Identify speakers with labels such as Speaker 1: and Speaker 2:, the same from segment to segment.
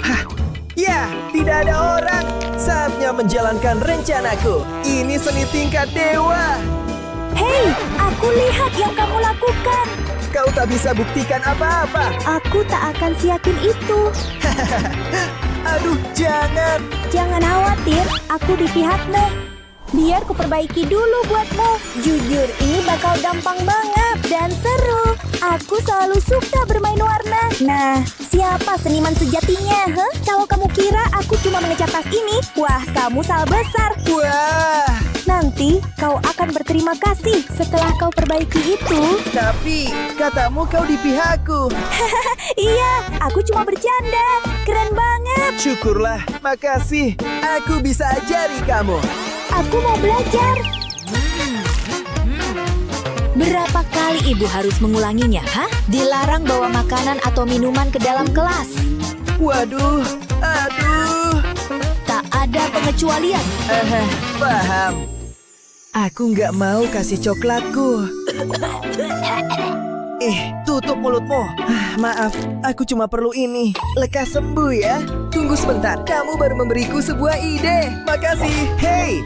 Speaker 1: Hah, ya, tidak ada orang. Saatnya menjalankan rencanaku. Ini seni tingkat dewa.
Speaker 2: Hei, aku lihat yang kamu lakukan.
Speaker 1: Kau tak bisa buktikan apa-apa.
Speaker 2: Aku tak akan siakin itu.
Speaker 1: Aduh, jangan.
Speaker 2: Jangan khawatir, aku di pihakmu. Biar kuperbaiki dulu buatmu. Jujur, ini bakal gampang banget dan seru. Aku selalu suka bermain warna. Nah, siapa seniman sejatinya? Kalau kamu kira aku cuma mengecat tas ini, wah, kamu salah besar.
Speaker 1: Wah,
Speaker 2: Nanti kau akan berterima kasih setelah kau perbaiki itu.
Speaker 1: tapi katamu kau di pihakku.
Speaker 2: Iya, aku cuma bercanda. Keren banget.
Speaker 1: Syukurlah, makasih. Aku bisa ajari kamu.
Speaker 2: Aku mau belajar.
Speaker 3: Berapa kali ibu harus mengulanginya, hah? Dilarang bawa makanan atau minuman ke dalam kelas.
Speaker 1: Waduh, aduh.
Speaker 3: Tak ada pengecualian.
Speaker 1: Paham. Aku nggak mau kasih coklatku. Tutup mulutmu. Maaf, aku cuma perlu ini. Lekas sembuh ya. Tunggu sebentar, kamu baru memberiku sebuah ide. Makasih. Hey,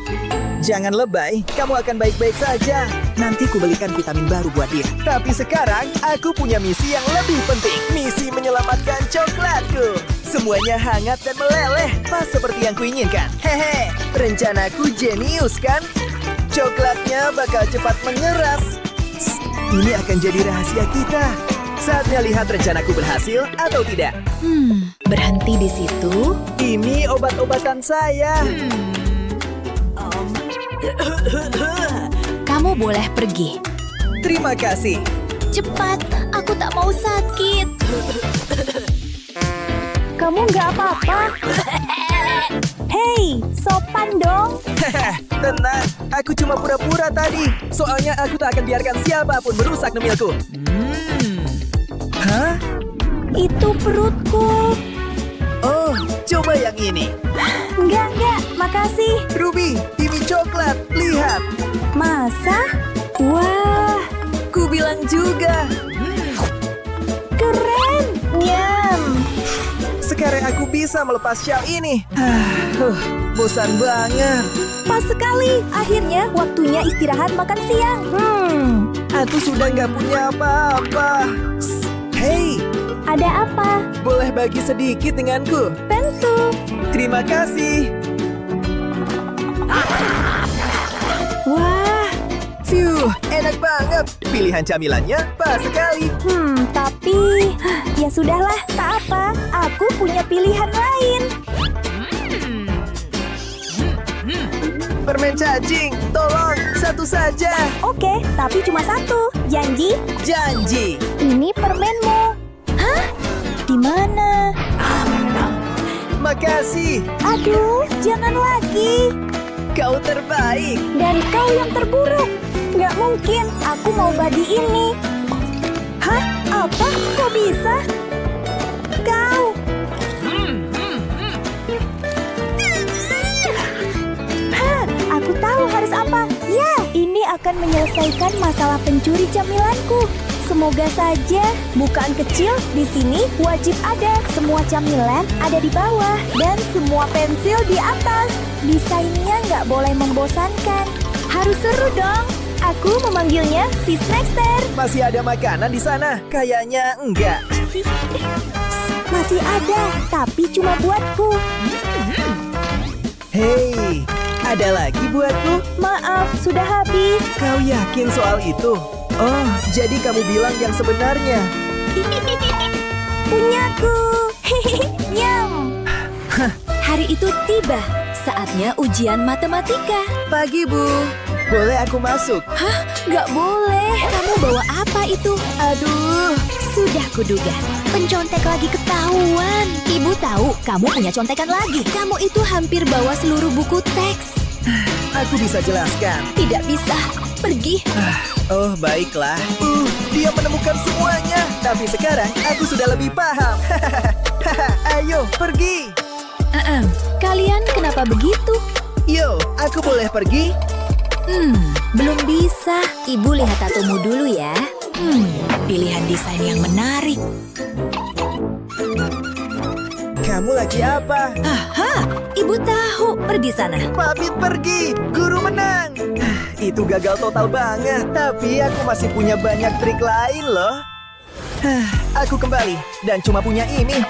Speaker 1: jangan lebay. Kamu akan baik-baik saja. Nanti ku belikan vitamin baru buat dia. Tapi sekarang, aku punya misi yang lebih penting. Misi menyelamatkan coklatku. Semuanya hangat dan meleleh, pas seperti yang kuinginkan. Hehe, rencanaku jenius kan? Coklatnya bakal cepat mengeras. Ini akan jadi rahasia kita. Saatnya lihat rencanaku berhasil atau tidak.
Speaker 3: Berhenti di situ.
Speaker 1: Ini obat-obatan saya.
Speaker 3: Kamu boleh pergi.
Speaker 1: Terima kasih.
Speaker 3: Cepat, aku tak mau sakit.
Speaker 2: Kamu nggak apa-apa. Hei, sopan dong.
Speaker 1: Tenang, aku cuma pura-pura tadi. Soalnya aku tak akan biarkan siapapun merusak nemilku. Hah?
Speaker 2: Itu perutku.
Speaker 1: Oh, coba yang ini.
Speaker 2: Enggak, makasih.
Speaker 1: Ruby, ini coklat. Lihat.
Speaker 2: Masa? Wah,
Speaker 1: Ku bilang juga.
Speaker 2: keren. Nyam.
Speaker 1: Sekarang aku bisa melepas syal ini. Bosan banget.
Speaker 2: Pas sekali. Akhirnya waktunya istirahat makan siang.
Speaker 1: Aku sudah nggak punya apa-apa. Hei,
Speaker 2: Ada apa?
Speaker 1: boleh bagi sedikit denganku?
Speaker 2: Tentu.
Speaker 1: Terima kasih.
Speaker 2: Wah,
Speaker 1: Phew, enak banget. Pilihan camilannya pas sekali.
Speaker 2: tapi ya sudahlah, tak apa. Aku punya pilihan lain.
Speaker 1: Permen cacing, tolong, satu saja.
Speaker 2: Oke, tapi cuma satu. Janji?
Speaker 1: Janji.
Speaker 2: Ini permenmu. Hah? Di mana?
Speaker 1: Makasih,
Speaker 2: Aduh, jangan lagi.
Speaker 1: kau terbaik.
Speaker 2: Dan kau yang terburuk. Nggak mungkin, aku mau bagi ini. Hah? Apa? Kok bisa? Kau. Hah, aku tahu harus apa. Ya, ini akan menyelesaikan masalah pencuri camilanku. Semoga saja. Bukaan kecil di sini wajib ada. Semua camilan ada di bawah dan semua pensil di atas. Desainnya nggak boleh membosankan. Harus seru dong. Aku memanggilnya si Snackster.
Speaker 1: Masih ada makanan di sana? Kayaknya enggak.
Speaker 2: Masih ada, tapi cuma buatku.
Speaker 1: Hei, ada lagi buatku?
Speaker 2: Maaf, sudah habis.
Speaker 1: Kau yakin soal itu? Oh, jadi kamu bilang yang sebenarnya.
Speaker 2: Punyaku. Nyam.
Speaker 3: Hari itu tiba. Saatnya ujian matematika.
Speaker 1: Pagi, Bu. Boleh aku masuk?
Speaker 3: Hah? Nggak boleh. Kamu bawa apa itu?
Speaker 1: Aduh,
Speaker 3: Sudah kuduga. Pencontek lagi ketahuan. Ibu tahu kamu punya contekan lagi. Kamu itu hampir bawa seluruh buku teks.
Speaker 1: aku bisa jelaskan.
Speaker 3: Tidak bisa. Pergi.
Speaker 1: Oh, baiklah. Dia menemukan semuanya. Tapi sekarang aku sudah lebih paham. Ayo, pergi.
Speaker 3: Kalian kenapa begitu?
Speaker 1: Yo, aku boleh pergi?
Speaker 3: Belum bisa. Ibu lihat tatomu dulu ya. Pilihan desain yang menarik.
Speaker 1: kamu lagi apa?
Speaker 3: Aha, ibu tahu. Pergi sana.
Speaker 1: Muffin pergi, guru menang. Itu gagal total banget. Tapi aku masih punya banyak trik lain loh. Aku kembali dan cuma punya ini.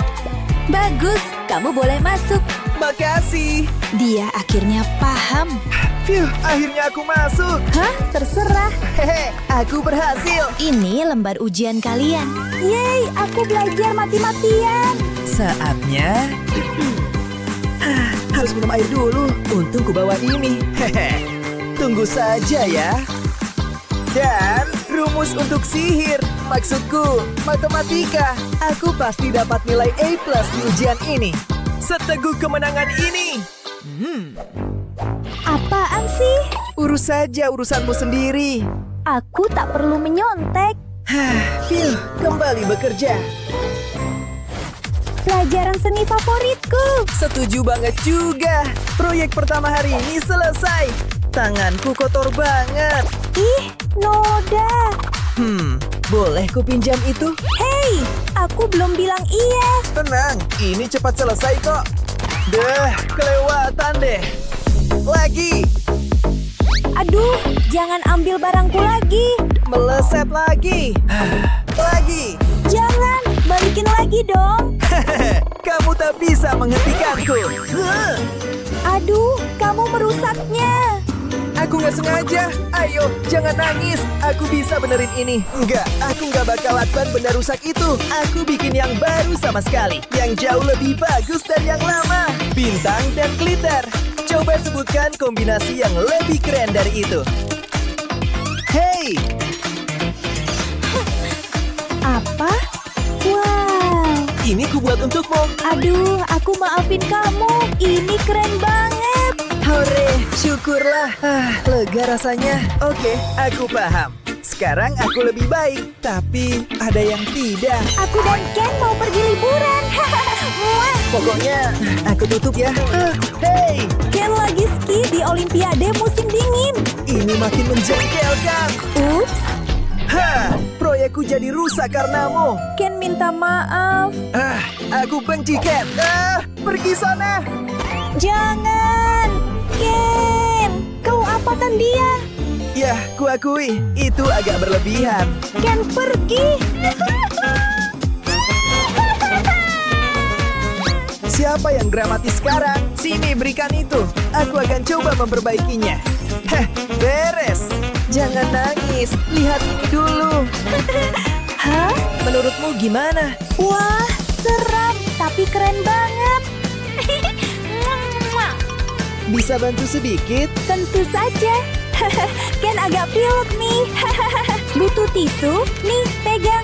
Speaker 3: Bagus, kamu boleh masuk.
Speaker 1: Makasih.
Speaker 3: Dia akhirnya paham.
Speaker 1: Phew, akhirnya aku masuk.
Speaker 2: Hah? Terserah.
Speaker 1: Hehe, aku berhasil.
Speaker 3: Ini lembar ujian kalian.
Speaker 2: Yeay, aku belajar mati-matian.
Speaker 1: Saatnya harus minum air dulu. Untung ku bawa ini. Hehe. Tunggu saja ya. Dan rumus untuk sihir. Maksudku, matematika. Aku pasti dapat nilai A+ di ujian ini. Seteguh kemenangan ini.
Speaker 2: Apaan sih?
Speaker 1: Urus saja urusanmu sendiri.
Speaker 2: Aku tak perlu menyontek.
Speaker 1: Phil, kembali bekerja.
Speaker 2: Pelajaran seni favoritku.
Speaker 1: Setuju banget juga. Proyek pertama hari ini selesai. Tanganku kotor banget.
Speaker 2: Ih, noda.
Speaker 1: Boleh ku pinjam itu?
Speaker 2: Hei, aku belum bilang iya.
Speaker 1: Tenang, ini cepat selesai kok. Deh, kelewatan deh. Lagi,
Speaker 2: Aduh, jangan ambil barangku lagi.
Speaker 1: meleset lagi. Lagi.
Speaker 2: Jangan, balikin lagi dong.
Speaker 1: Kamu tak bisa menghentikanku.
Speaker 2: Aduh, kamu merusaknya.
Speaker 1: Aku nggak sengaja. Ayo, jangan nangis. Aku bisa benerin ini. Enggak, aku nggak bakal lakukan benda rusak itu. Aku bikin yang baru sama sekali. Yang jauh lebih bagus dari yang lama. Bintang dan glitter. Coba sebutkan kombinasi yang lebih keren dari itu. Hey,
Speaker 2: Apa? Wow.
Speaker 1: ini ku buat untukmu.
Speaker 2: Aduh, aku maafin kamu. Ini keren banget.
Speaker 1: Hore, syukurlah. Lega rasanya. Oke, aku paham. Sekarang aku lebih baik. Tapi ada yang tidak.
Speaker 2: Aku dan Ken mau pergi liburan. Muah.
Speaker 1: Pokoknya, aku tutup ya. Hey,
Speaker 2: Ken lagi ski di Olimpiade musim dingin.
Speaker 1: ini makin menjengkelkan.
Speaker 2: Ups,
Speaker 1: Proyekku jadi rusak karenamu.
Speaker 2: Ken minta maaf.
Speaker 1: Aku benci Ken. Pergi sana.
Speaker 2: Jangan, Ken. Kau apakan dia?
Speaker 1: Ya, kuakui, itu agak berlebihan.
Speaker 2: Ken pergi.
Speaker 1: Siapa yang dramatis sekarang? Sini, berikan itu. Aku akan coba memperbaikinya. Beres. Jangan nangis. Lihat ini dulu.
Speaker 2: Hah?
Speaker 1: Menurutmu gimana?
Speaker 2: Wah, seram, tapi keren banget.
Speaker 1: Bisa bantu sedikit?
Speaker 2: Tentu saja. Ken agak pilek nih. Butuh tisu? Nih, pegang.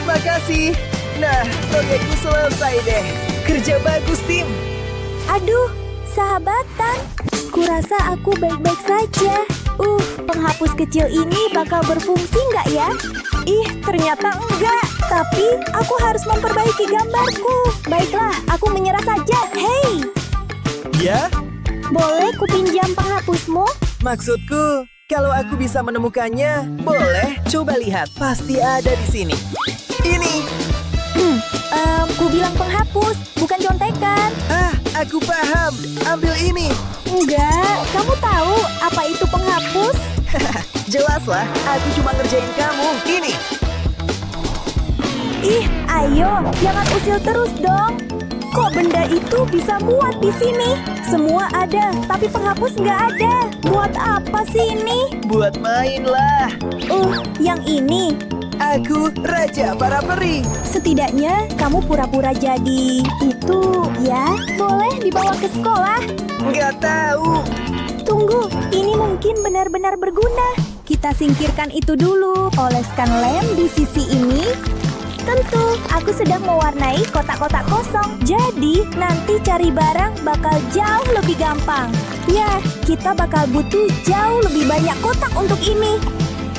Speaker 1: Makasih. Nah, proyekku selesai deh. Kerja bagus, tim.
Speaker 2: Aduh, sahabatan. Kurasa aku baik-baik saja. Penghapus kecil ini bakal berfungsi nggak ya? Ih, ternyata enggak. Tapi aku harus memperbaiki gambarku. Baiklah, aku menyerah saja. Hei,
Speaker 1: Ya?
Speaker 2: boleh kupinjam penghapusmu?
Speaker 1: Maksudku, kalau aku bisa menemukannya, boleh. Coba lihat, pasti ada di sini. Ini.
Speaker 2: Ku bilang penghapus, bukan contekan.
Speaker 1: Aku paham. Ambil ini.
Speaker 2: Enggak, kamu tahu apa itu penghapus?
Speaker 1: Jelaslah, aku cuma ngerjain kamu. Ini.
Speaker 2: Ih, ayo, jangan usil terus dong. Kok benda itu bisa muat di sini? Semua ada, tapi penghapus nggak ada. Buat apa sih ini?
Speaker 1: Buat main lah.
Speaker 2: Yang ini.
Speaker 1: Aku raja para peri.
Speaker 2: Setidaknya kamu pura-pura jadi itu, ya? Boleh dibawa ke sekolah?
Speaker 1: Nggak tahu.
Speaker 2: Tunggu, ini mungkin benar-benar berguna. Kita singkirkan itu dulu. Oleskan lem di sisi ini. Tentu, aku sedang mewarnai kotak-kotak kosong. Jadi, nanti cari barang bakal jauh lebih gampang. Ya, kita bakal butuh jauh lebih banyak kotak untuk ini.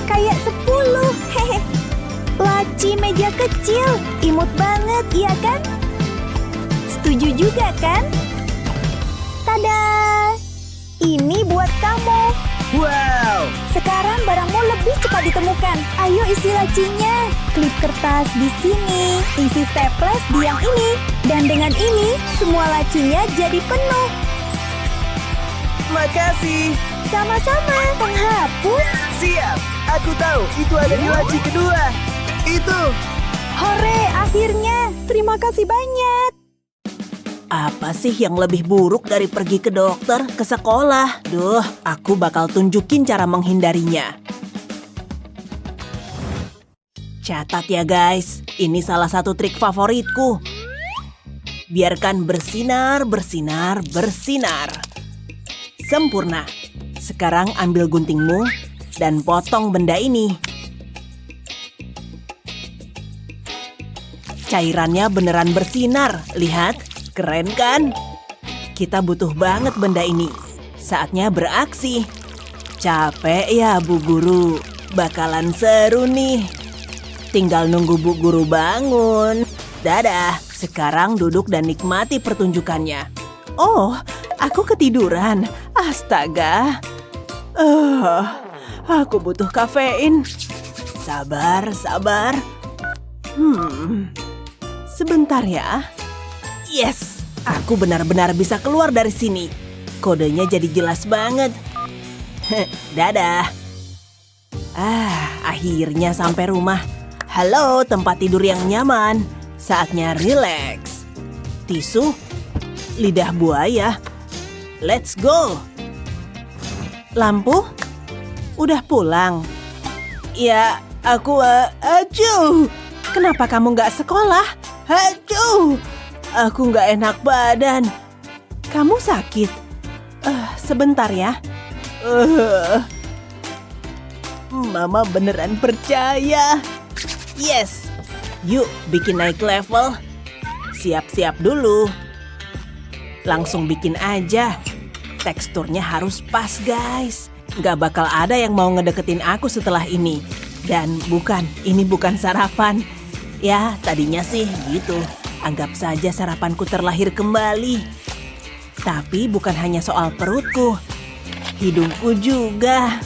Speaker 2: Kayak 10, hehe. Laci meja kecil, imut banget, iya kan? Setuju juga kan? Tada! Ini buat kamu.
Speaker 1: Wow!
Speaker 2: Sekarang barangmu lebih cepat ditemukan. Ayo isi lacinya. Klip kertas di sini, isi staples di yang ini. Dan dengan ini, semua lacinya jadi penuh.
Speaker 1: Makasih.
Speaker 2: Sama-sama, penghapus.
Speaker 1: Siap. Aku tahu itu ada di laci kedua. Itu.
Speaker 2: Hore, akhirnya. Terima kasih banyak.
Speaker 4: Apa sih yang lebih buruk dari pergi ke dokter, ke sekolah? Duh, aku bakal tunjukin cara menghindarinya. Catat ya guys, ini salah satu trik favoritku. Biarkan bersinar, bersinar, bersinar. Sempurna. Sekarang ambil guntingmu dan potong benda ini. Cairannya beneran bersinar, lihat. Keren kan? Kita butuh banget benda ini. Saatnya beraksi. Capek ya Bu Guru. Bakalan seru nih. Tinggal nunggu Bu Guru bangun. Dadah, sekarang duduk dan nikmati pertunjukannya. Oh, aku ketiduran. Astaga. Aku butuh kafein. Sabar, sabar. Sebentar ya. Yes, aku benar-benar bisa keluar dari sini. Kodenya jadi jelas banget. Dadah. Akhirnya sampai rumah. Halo, tempat tidur yang nyaman. Saatnya rileks. Tisu, lidah buaya. Let's go. Lampu, udah pulang. Ya, aku acuh. Kenapa kamu nggak sekolah? Acuh. Aku nggak enak badan. Kamu sakit? Sebentar ya. Mama beneran percaya. Yes. Yuk, bikin naik level. Siap-siap dulu. Langsung bikin aja. Teksturnya harus pas, guys. Nggak bakal ada yang mau ngedeketin aku setelah ini. Dan ini bukan sarapan. Ya, tadinya sih gitu. Anggap saja sarapanku terlahir kembali. Tapi bukan hanya soal perutku. Hidungku juga.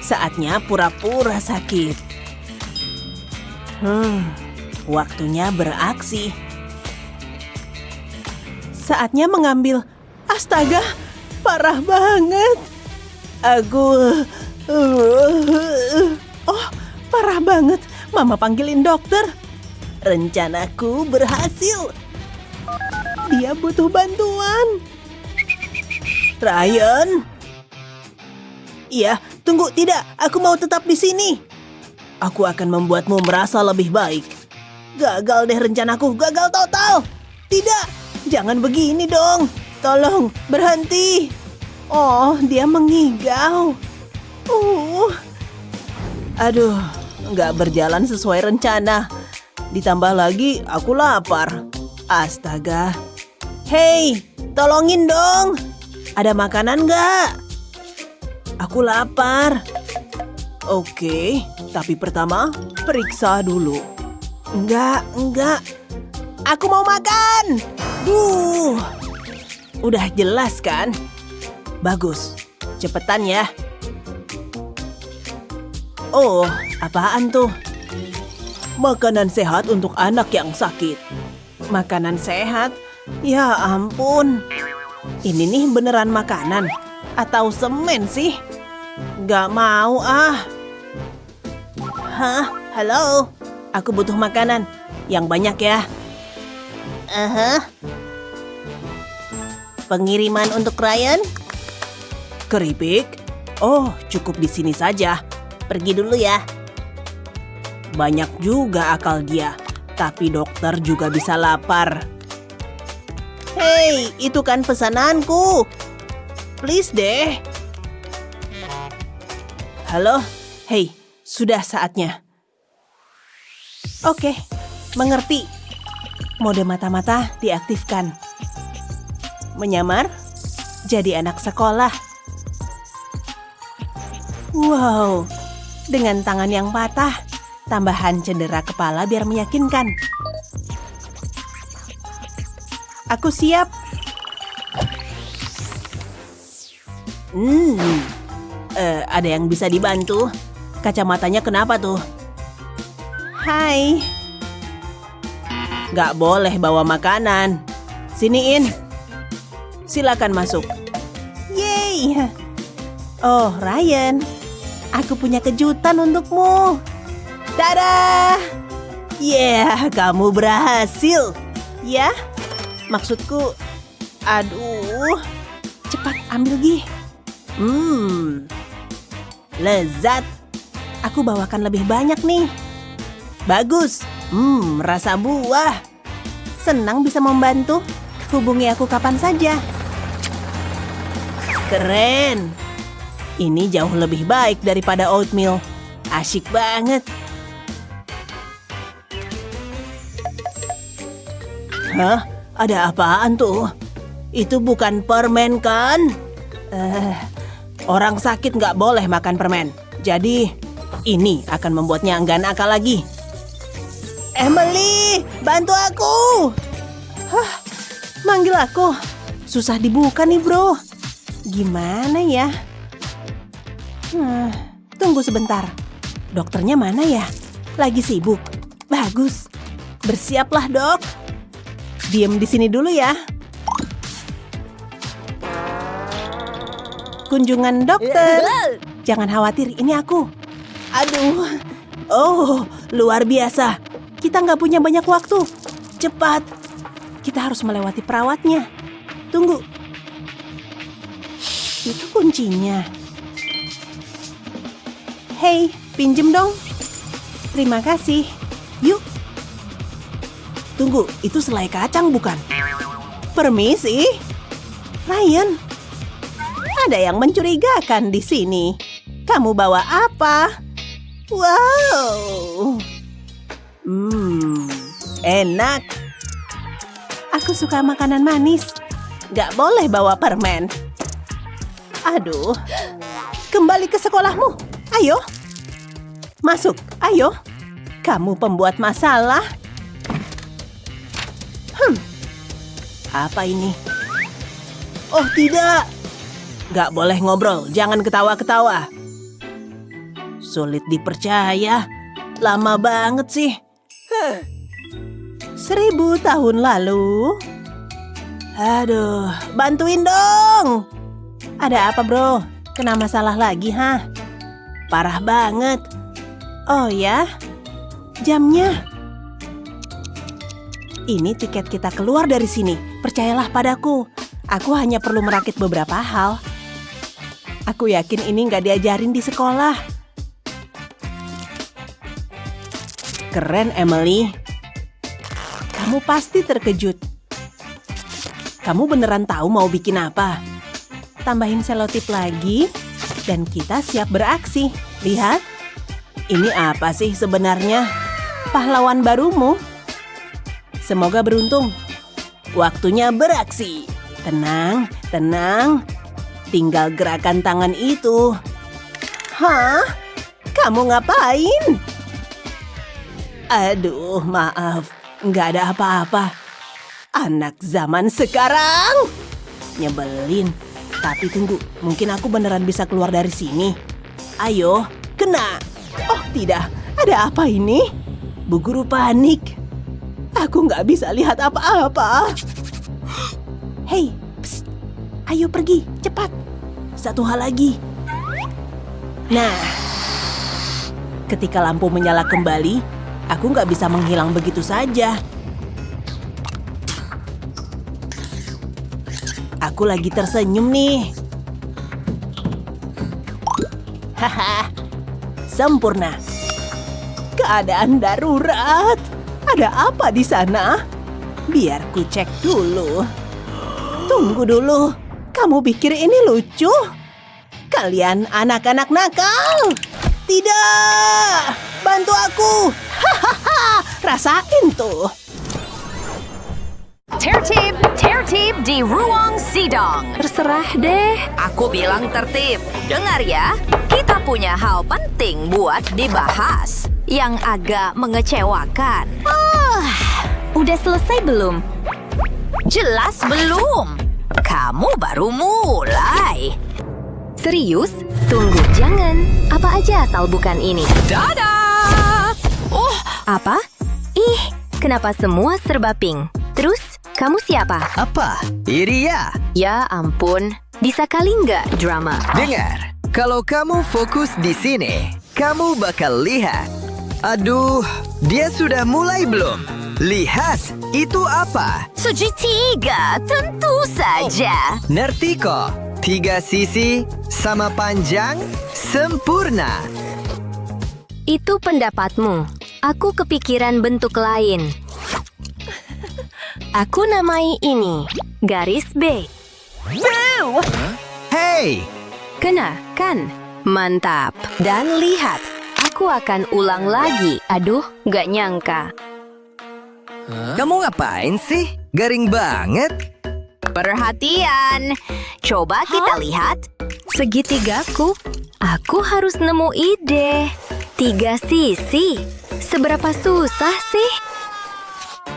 Speaker 4: Saatnya pura-pura sakit. Waktunya beraksi. Saatnya mengambil. Astaga, parah banget. Oh, parah banget. Mama panggilin dokter. Rencanaku berhasil. Dia butuh bantuan. Ryan. Iya, tunggu, tidak. Aku mau tetap di sini. Aku akan membuatmu merasa lebih baik. Gagal deh rencanaku, gagal total. Tidak, jangan begini dong. Tolong, berhenti. Oh, dia mengigau. Aduh, nggak berjalan sesuai rencana. Ditambah lagi, aku lapar. Astaga. Hei, tolongin dong. Ada makanan nggak? Aku lapar. Oke, tapi pertama, periksa dulu. Enggak. Aku mau makan. Udah jelas kan? Bagus, cepetan ya. Oh, apaan tuh? Makanan sehat untuk anak yang sakit. Makanan sehat? Ya ampun. Ini nih beneran makanan? Atau semen sih? Gak mau ah. Hah? Halo? Aku butuh makanan. Yang banyak ya. Pengiriman untuk Ryan? Keripik? Oh, cukup di sini saja. Pergi dulu ya. Banyak juga akal dia, tapi dokter juga bisa lapar. Hei, itu kan pesananku. Please deh. Halo? Hei, sudah saatnya. Oke, mengerti. Mode mata-mata diaktifkan. Menyamar? Jadi anak sekolah. Wow, dengan tangan yang patah. Tambahan cedera kepala biar meyakinkan. Aku siap. Ada yang bisa dibantu? Kacamatanya kenapa tuh? Hai. Gak boleh bawa makanan. Siniin. Silakan masuk. Yeay. Oh, Ryan. Aku punya kejutan untukmu. Dadah. Yeah, kamu berhasil. Ya, maksudku, aduh. Cepat ambil Gi. Lezat. Aku bawakan lebih banyak nih. Bagus. Rasa buah. Senang bisa membantu. Hubungi aku kapan saja. Keren. Ini jauh lebih baik daripada oatmeal. Asyik banget. Hah? Ada apaan tuh? Itu bukan permen kan? Orang sakit nggak boleh makan permen. Jadi, ini akan membuatnya enggan nakal lagi. Emily, bantu aku! Hah, manggil aku. Susah dibuka nih, bro. Gimana ya? Tunggu sebentar. Dokternya mana ya? Lagi sibuk. Bagus. Bersiaplah, dok. Diem di sini dulu ya. Kunjungan dokter. Jangan khawatir, ini aku. Aduh. Oh, luar biasa. Kita nggak punya banyak waktu. Cepat. Kita harus melewati perawatnya. Tunggu. Itu kuncinya. Hei, pinjem dong. Terima kasih. Yuk. Tunggu, itu selai kacang bukan? Permisi. Ryan. Ada yang mencurigakan di sini. Kamu bawa apa? Wow. Enak. Aku suka makanan manis. Gak boleh bawa permen. Aduh. Kembali ke sekolahmu. Ayo. Masuk, ayo. Kamu pembuat masalah. Apa ini? Oh tidak. Gak boleh ngobrol, jangan ketawa-ketawa. Sulit dipercaya. Lama banget sih. 1000 tahun lalu. Aduh, bantuin dong. Ada apa, bro? Kena masalah lagi, hah? Parah banget. Oh ya? Jamnya. Ini tiket kita keluar dari sini. Percayalah padaku. Aku hanya perlu merakit beberapa hal. Aku yakin ini nggak diajarin di sekolah. Keren, Emily. Kamu pasti terkejut. Kamu beneran tahu mau bikin apa? Tambahin selotip lagi, dan kita siap beraksi. Lihat, ini apa sih sebenarnya? Pahlawan barumu. Semoga beruntung. Waktunya beraksi. Tenang, tenang. Tinggal gerakan tangan itu. Hah? Kamu ngapain? Aduh, maaf. Nggak ada apa-apa. Anak zaman sekarang. Nyebelin. Tapi tunggu, mungkin aku beneran bisa keluar dari sini. Ayo, kena. Oh tidak, ada apa ini? Bu Guru panik. Aku nggak bisa lihat apa-apa. Hei, psst. Ayo pergi, cepat. Satu hal lagi. Nah, ketika lampu menyala kembali, aku nggak bisa menghilang begitu saja. Aku lagi tersenyum nih. Haha, sempurna. Keadaan darurat. Ada apa di sana? Biar ku cek dulu. Tunggu dulu. Kamu pikir ini lucu? Kalian anak-anak nakal. Tidak. Bantu aku. Hahaha. Rasain tuh.
Speaker 5: Tertib di ruang sidang.
Speaker 3: Terserah deh.
Speaker 5: Aku bilang tertib. Dengar ya, kita punya hal penting buat dibahas yang agak mengecewakan.
Speaker 3: Udah selesai belum?
Speaker 5: Jelas belum. Kamu baru mulai.
Speaker 3: Serius? Tunggu, jangan. Apa aja asal bukan ini?
Speaker 5: Dadah!
Speaker 3: Apa? Ih, kenapa semua serba pink? Terus, kamu siapa?
Speaker 1: Apa? Iria.
Speaker 3: Ya ampun, bisa kali nggak drama?
Speaker 1: Dengar, kalau kamu fokus di sini, kamu bakal lihat. Aduh, dia sudah mulai belum? Lihat, itu apa?
Speaker 5: Segitiga, tentu saja.
Speaker 1: Ngerti kok? 3 sisi sama panjang sempurna.
Speaker 3: Itu pendapatmu. Aku kepikiran bentuk lain. Aku namai ini garis B.
Speaker 1: Hey,
Speaker 3: Kena, kan? Mantap. Dan lihat, aku akan ulang lagi. Aduh, gak nyangka.
Speaker 1: kamu ngapain sih? Garing banget.
Speaker 5: Perhatian. Coba kita lihat.
Speaker 3: Segitigaku. Aku harus nemu ide. 3 sisi. Seberapa susah sih?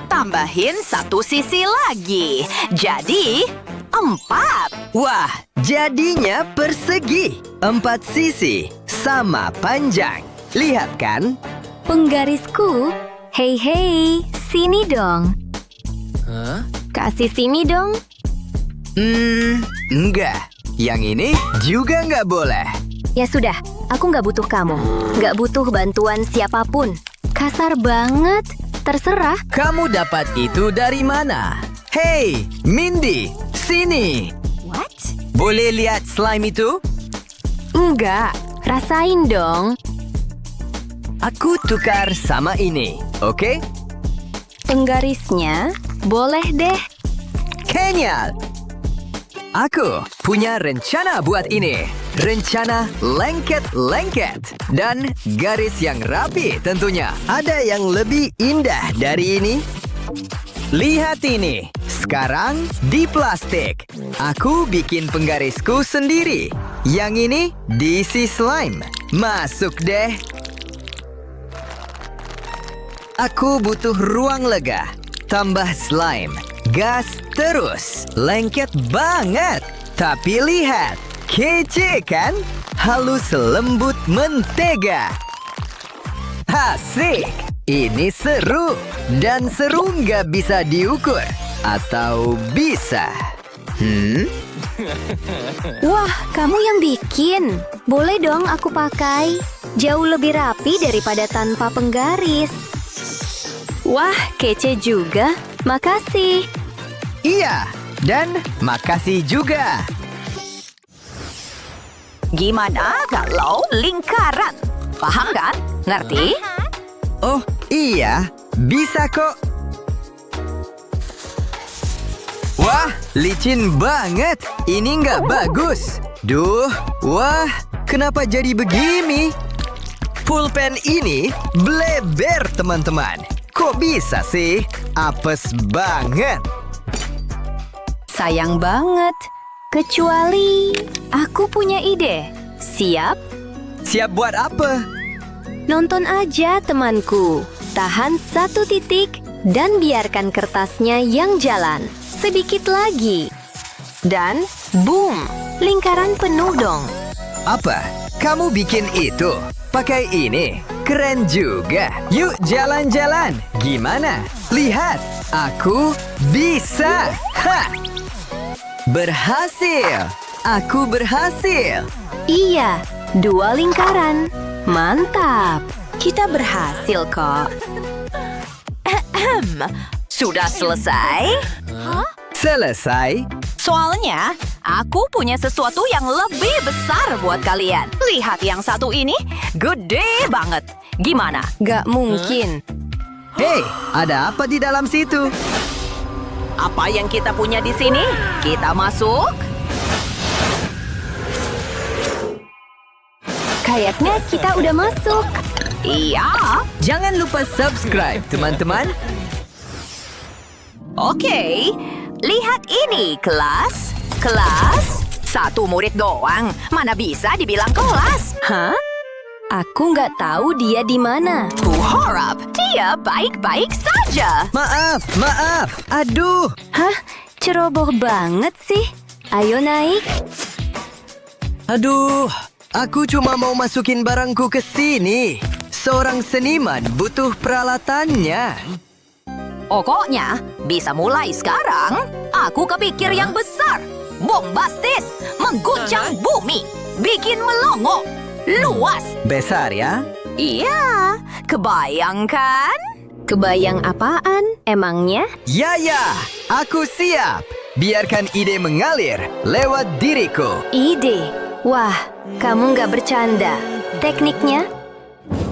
Speaker 5: Tambahin 1 sisi lagi. Jadi, 4.
Speaker 1: Wah, jadinya persegi. 4 sisi sama panjang. Lihat kan?
Speaker 3: Penggarisku. Hei, hei. Sini dong. Kasih sini dong.
Speaker 1: Enggak. Yang ini juga nggak boleh.
Speaker 3: Ya sudah, aku nggak butuh kamu. Nggak butuh bantuan siapapun. Kasar banget. Terserah.
Speaker 1: Kamu dapat itu dari mana? Hey, Mindy, sini.
Speaker 3: What?
Speaker 1: Boleh lihat slime itu?
Speaker 3: Enggak. Rasain dong.
Speaker 1: Aku tukar sama ini, oke?
Speaker 3: Penggarisnya boleh deh.
Speaker 1: Genial! Aku punya rencana buat ini. Rencana lengket-lengket. Dan garis yang rapi tentunya. Ada yang lebih indah dari ini? Lihat ini. Sekarang di plastik. Aku bikin penggarisku sendiri. Yang ini diisi slime. Masuk deh. Aku butuh ruang lega. Tambah slime. Gas terus. Lengket banget. Tapi lihat. Kece kan? Halus lembut mentega. Asik. Ini seru. Dan seru nggak bisa diukur. Atau bisa?
Speaker 3: Wah, kamu yang bikin. Boleh dong aku pakai. Jauh lebih rapi daripada tanpa penggaris. Wah, kece juga. Makasih.
Speaker 1: Iya. Dan makasih juga.
Speaker 5: Gimana kalau lingkaran? Paham kan? Ngerti?
Speaker 1: Oh, iya. Bisa kok. Wah, licin banget. Ini nggak bagus. Duh, wah, kenapa jadi begini? Pulpen ini bleber, teman-teman. Kok bisa sih? Apes banget.
Speaker 3: Sayang banget. Kecuali aku punya ide. Siap?
Speaker 1: Siap buat apa?
Speaker 3: Nonton aja temanku. Tahan 1 titik dan biarkan kertasnya yang jalan. Sedikit lagi. Dan boom, lingkaran penuh dong.
Speaker 1: Apa? Kamu bikin itu? Pakai ini? Keren juga. Yuk jalan-jalan. Gimana? Lihat, aku bisa. Ha! Berhasil. Aku berhasil.
Speaker 3: Iya, 2 lingkaran. Mantap. Kita berhasil kok.
Speaker 5: Sudah selesai?
Speaker 1: Selesai.
Speaker 5: Soalnya, aku punya sesuatu yang lebih besar buat kalian. Lihat yang satu ini, gede banget. Gimana?
Speaker 3: Gak mungkin.
Speaker 1: Hei, ada apa di dalam situ?
Speaker 5: Apa yang kita punya di sini? Kita masuk.
Speaker 3: Kayaknya kita udah masuk.
Speaker 5: Iya.
Speaker 1: Jangan lupa subscribe, teman-teman.
Speaker 5: Oke. Lihat ini, kelas. Kelas. 1 murid doang. Mana bisa dibilang kelas?
Speaker 3: Hah? Aku nggak tahu dia di mana.
Speaker 5: Kuharap dia baik-baik saja.
Speaker 1: Maaf, maaf. Aduh.
Speaker 3: Hah? Ceroboh banget sih. Ayo naik.
Speaker 1: Aduh, aku cuma mau masukin barangku ke sini. Seorang seniman butuh peralatannya.
Speaker 5: Pokoknya, bisa mulai sekarang. Aku kepikir yang besar. Bombastis, mengguncang bumi. Bikin melongo. Luas.
Speaker 1: Besar ya?
Speaker 5: Iya, kebayangkan?
Speaker 3: Kebayang apaan emangnya?
Speaker 1: Ya, aku siap. Biarkan ide mengalir lewat diriku.
Speaker 3: Ide. Wah, kamu nggak bercanda. Tekniknya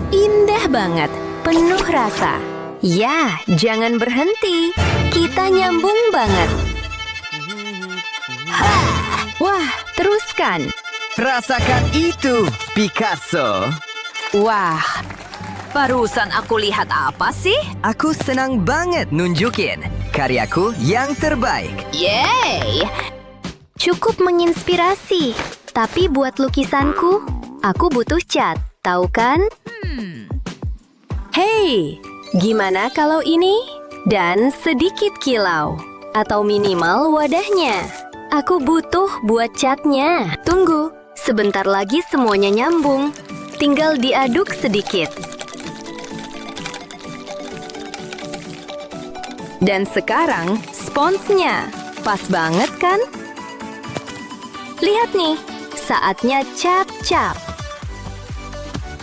Speaker 3: indah banget, penuh rasa. Ya, jangan berhenti. Kita nyambung banget. Wah, teruskan.
Speaker 1: Rasakan itu, Picasso.
Speaker 5: Wah, barusan aku lihat apa sih?
Speaker 1: Aku senang banget nunjukin karyaku yang terbaik.
Speaker 5: Yeay!
Speaker 3: Cukup menginspirasi. Tapi buat lukisanku, aku butuh cat. Tahu kan? Hey, gimana kalau ini? Dan sedikit kilau. Atau minimal wadahnya. Aku butuh buat catnya. Tunggu, sebentar lagi semuanya nyambung. Tinggal diaduk sedikit. Dan sekarang, sponsnya. Pas banget kan? Lihat nih, saatnya cap-cap.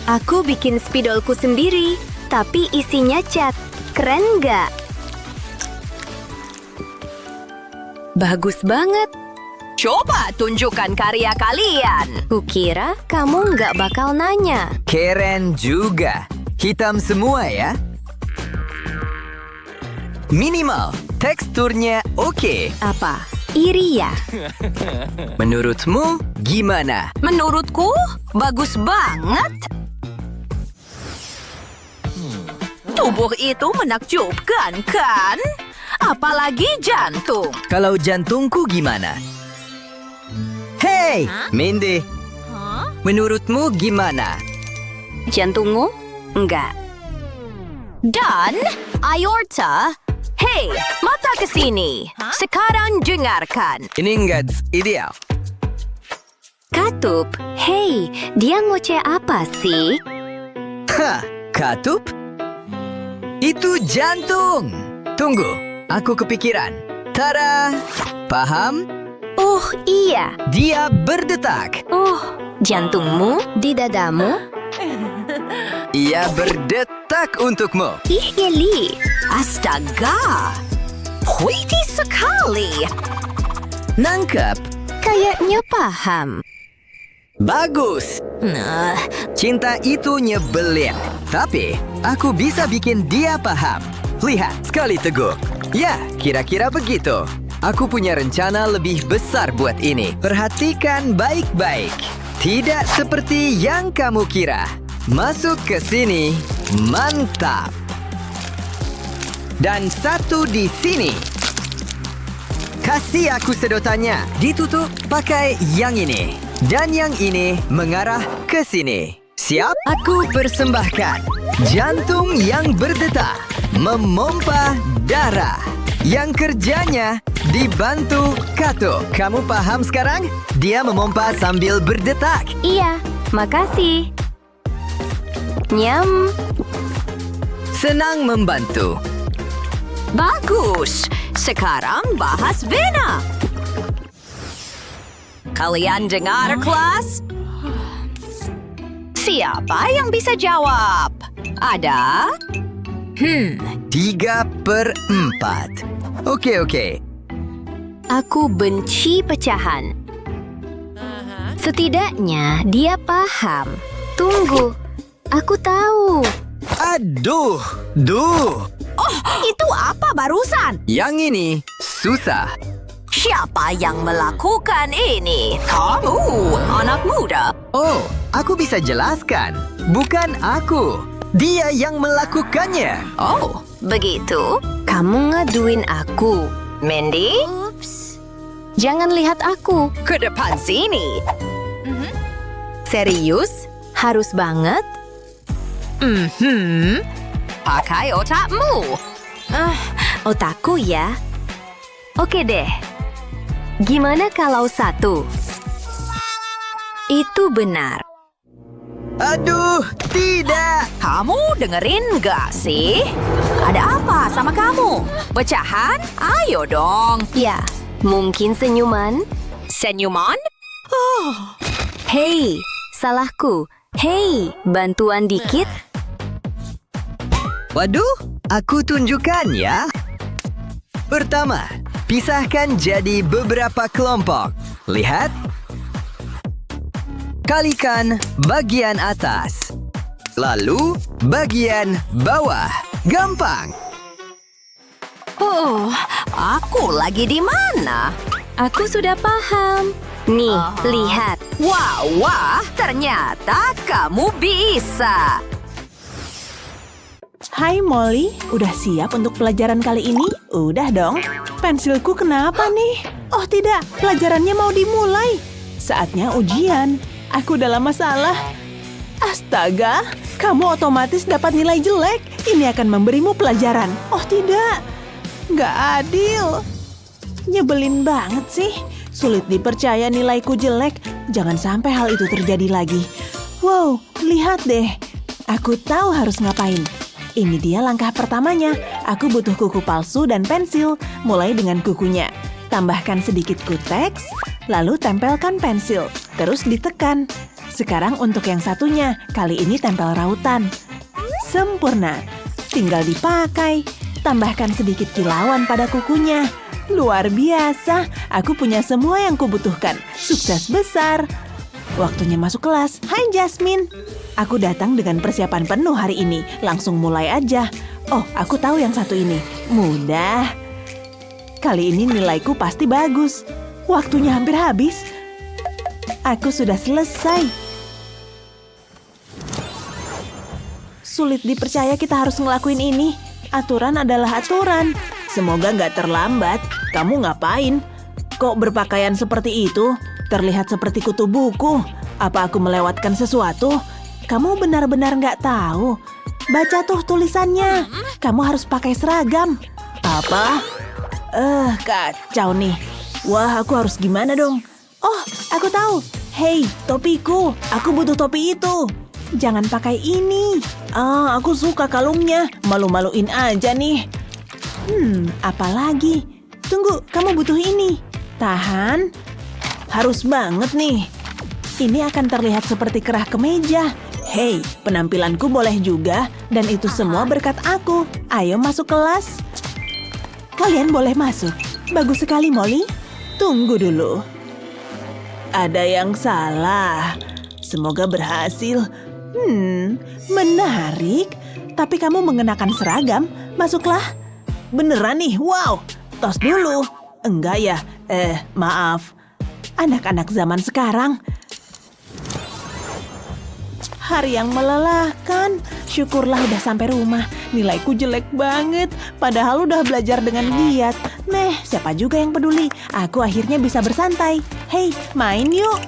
Speaker 3: Aku bikin spidolku sendiri, tapi isinya cat. Keren nggak? Bagus banget.
Speaker 5: Coba tunjukkan karya kalian.
Speaker 3: Kukira kamu nggak bakal nanya.
Speaker 1: Keren juga. Hitam semua ya. Minimal, teksturnya oke.
Speaker 3: Apa? Iri ya?
Speaker 1: Menurutmu gimana?
Speaker 5: Menurutku, bagus banget. Tubuh itu menakjubkan, kan? Apalagi jantung.
Speaker 1: Kalau jantungku gimana? Hey, Mindy. Menurutmu gimana?
Speaker 3: Jantungmu? Enggak.
Speaker 5: Dan aorta. Hei, mata ke sini. Sekarang dengarkan.
Speaker 1: Ini enggak ideal.
Speaker 3: Katup. Hei, dia ngoceh apa sih?
Speaker 1: Hah, katup? Itu jantung. Tunggu, aku kepikiran. Tada! Paham?
Speaker 3: Oh iya.
Speaker 1: Dia berdetak.
Speaker 3: Oh, jantungmu di dadamu?
Speaker 1: Ia berdetak untukmu.
Speaker 3: Ih, geli.
Speaker 5: Astaga. Witty sekali.
Speaker 1: Nangkep.
Speaker 3: Kayaknya paham.
Speaker 1: Bagus.
Speaker 5: Nah,
Speaker 1: Cinta itu nyebelin. Tapi, aku bisa bikin dia paham. Lihat, sekali teguk. Ya, kira-kira begitu. Aku punya rencana lebih besar buat ini. Perhatikan baik-baik. Tidak seperti yang kamu kira. Masuk ke sini. Mantap. Dan satu di sini. Kasih aku sedotannya. Ditutup pakai yang ini. Dan yang ini mengarah ke sini. Siap? Aku persembahkan jantung yang berdetak, memompa darah, yang kerjanya dibantu katup. Kamu paham sekarang? Dia memompa sambil berdetak.
Speaker 3: Iya, makasih. Nyam.
Speaker 1: Senang membantu.
Speaker 5: bagus. Sekarang bahas vena. Kalian dengar, kelas? Siapa yang bisa jawab? Ada?
Speaker 1: 3/4. Oke.
Speaker 3: Aku benci pecahan. Setidaknya dia paham. Tunggu, aku tahu.
Speaker 1: Aduh, duh.
Speaker 5: Oh, itu apa barusan?
Speaker 1: Yang ini susah.
Speaker 5: Siapa yang melakukan ini? Kamu, anak muda.
Speaker 1: Oh, aku bisa jelaskan. Bukan aku. Dia yang melakukannya.
Speaker 5: Oh, begitu?
Speaker 3: Kamu ngaduin aku.
Speaker 5: Mindy,
Speaker 3: Jangan lihat aku.
Speaker 5: ke depan sini.
Speaker 3: Serius? Harus banget?
Speaker 5: Pakai otakmu.
Speaker 3: Otakku ya. Oke deh. Gimana kalau 1? Itu benar.
Speaker 1: Aduh, tidak.
Speaker 5: Kamu dengerin gak sih? Ada apa sama kamu? Pecahan? Ayo dong.
Speaker 3: Ya, mungkin senyuman.
Speaker 5: Senyuman?
Speaker 3: Hei, salahku. Hei, bantuan dikit.
Speaker 1: Waduh, aku tunjukkan ya. Pertama, pisahkan jadi beberapa kelompok. Lihat. Kalikan bagian atas. Lalu bagian bawah. Gampang.
Speaker 5: Oh, aku lagi di mana?
Speaker 3: Aku sudah paham. Nih, lihat.
Speaker 5: Wah, ternyata kamu bisa.
Speaker 4: Hai Molly, udah siap untuk pelajaran kali ini? Udah dong. Pensilku kenapa nih? Oh tidak, pelajarannya mau dimulai. Saatnya ujian. Aku dalam masalah. Astaga, kamu otomatis dapat nilai jelek. Ini akan memberimu pelajaran. Oh tidak, nggak adil. Nyebelin banget sih. Sulit dipercaya nilaiku jelek. Jangan sampai hal itu terjadi lagi. Wow, lihat deh. Aku tahu harus ngapain. Ini dia langkah pertamanya. Aku butuh kuku palsu dan pensil. Mulai dengan kukunya. Tambahkan sedikit kuteks, lalu tempelkan pensil. Terus ditekan. Sekarang untuk yang satunya. Kali ini tempel rautan. Sempurna. Tinggal dipakai. Tambahkan sedikit kilauan pada kukunya. Luar biasa. Aku punya semua yang kubutuhkan. Sukses besar. Waktunya masuk kelas. Hai Jasmine. Aku datang dengan persiapan penuh hari ini. Langsung mulai aja. Oh, aku tahu yang satu ini. Mudah. Kali ini nilaiku pasti bagus. Waktunya hampir habis. Aku sudah selesai. Sulit dipercaya kita harus ngelakuin ini. Aturan adalah aturan. Semoga nggak terlambat. Kamu ngapain? Kok berpakaian seperti itu? Terlihat seperti kutu buku. Apa aku melewatkan sesuatu? Kamu benar-benar nggak tahu. Baca tuh tulisannya. Kamu harus pakai seragam. Apa? Kacau nih. Wah, aku harus gimana dong? Oh, aku tahu. Hei, topiku. Aku butuh topi itu. Jangan pakai ini. Aku suka kalungnya. Malu-maluin aja nih. Apa lagi? Tunggu, kamu butuh ini. Tahan. Harus banget nih. Ini akan terlihat seperti kerah kemeja. Hei, penampilanku boleh juga. Dan itu semua berkat aku. Ayo masuk kelas. Kalian boleh masuk. Bagus sekali, Molly. Tunggu dulu. Ada yang salah. Semoga berhasil. Menarik. Tapi kamu mengenakan seragam. Masuklah. Beneran nih, wow. Tos dulu. Enggak ya? Maaf. Anak-anak zaman sekarang. Hari yang melelahkan. Syukurlah udah sampai rumah. Nilaiku jelek banget. Padahal udah belajar dengan giat. Siapa juga yang peduli? Aku akhirnya bisa bersantai. Hei, main yuk.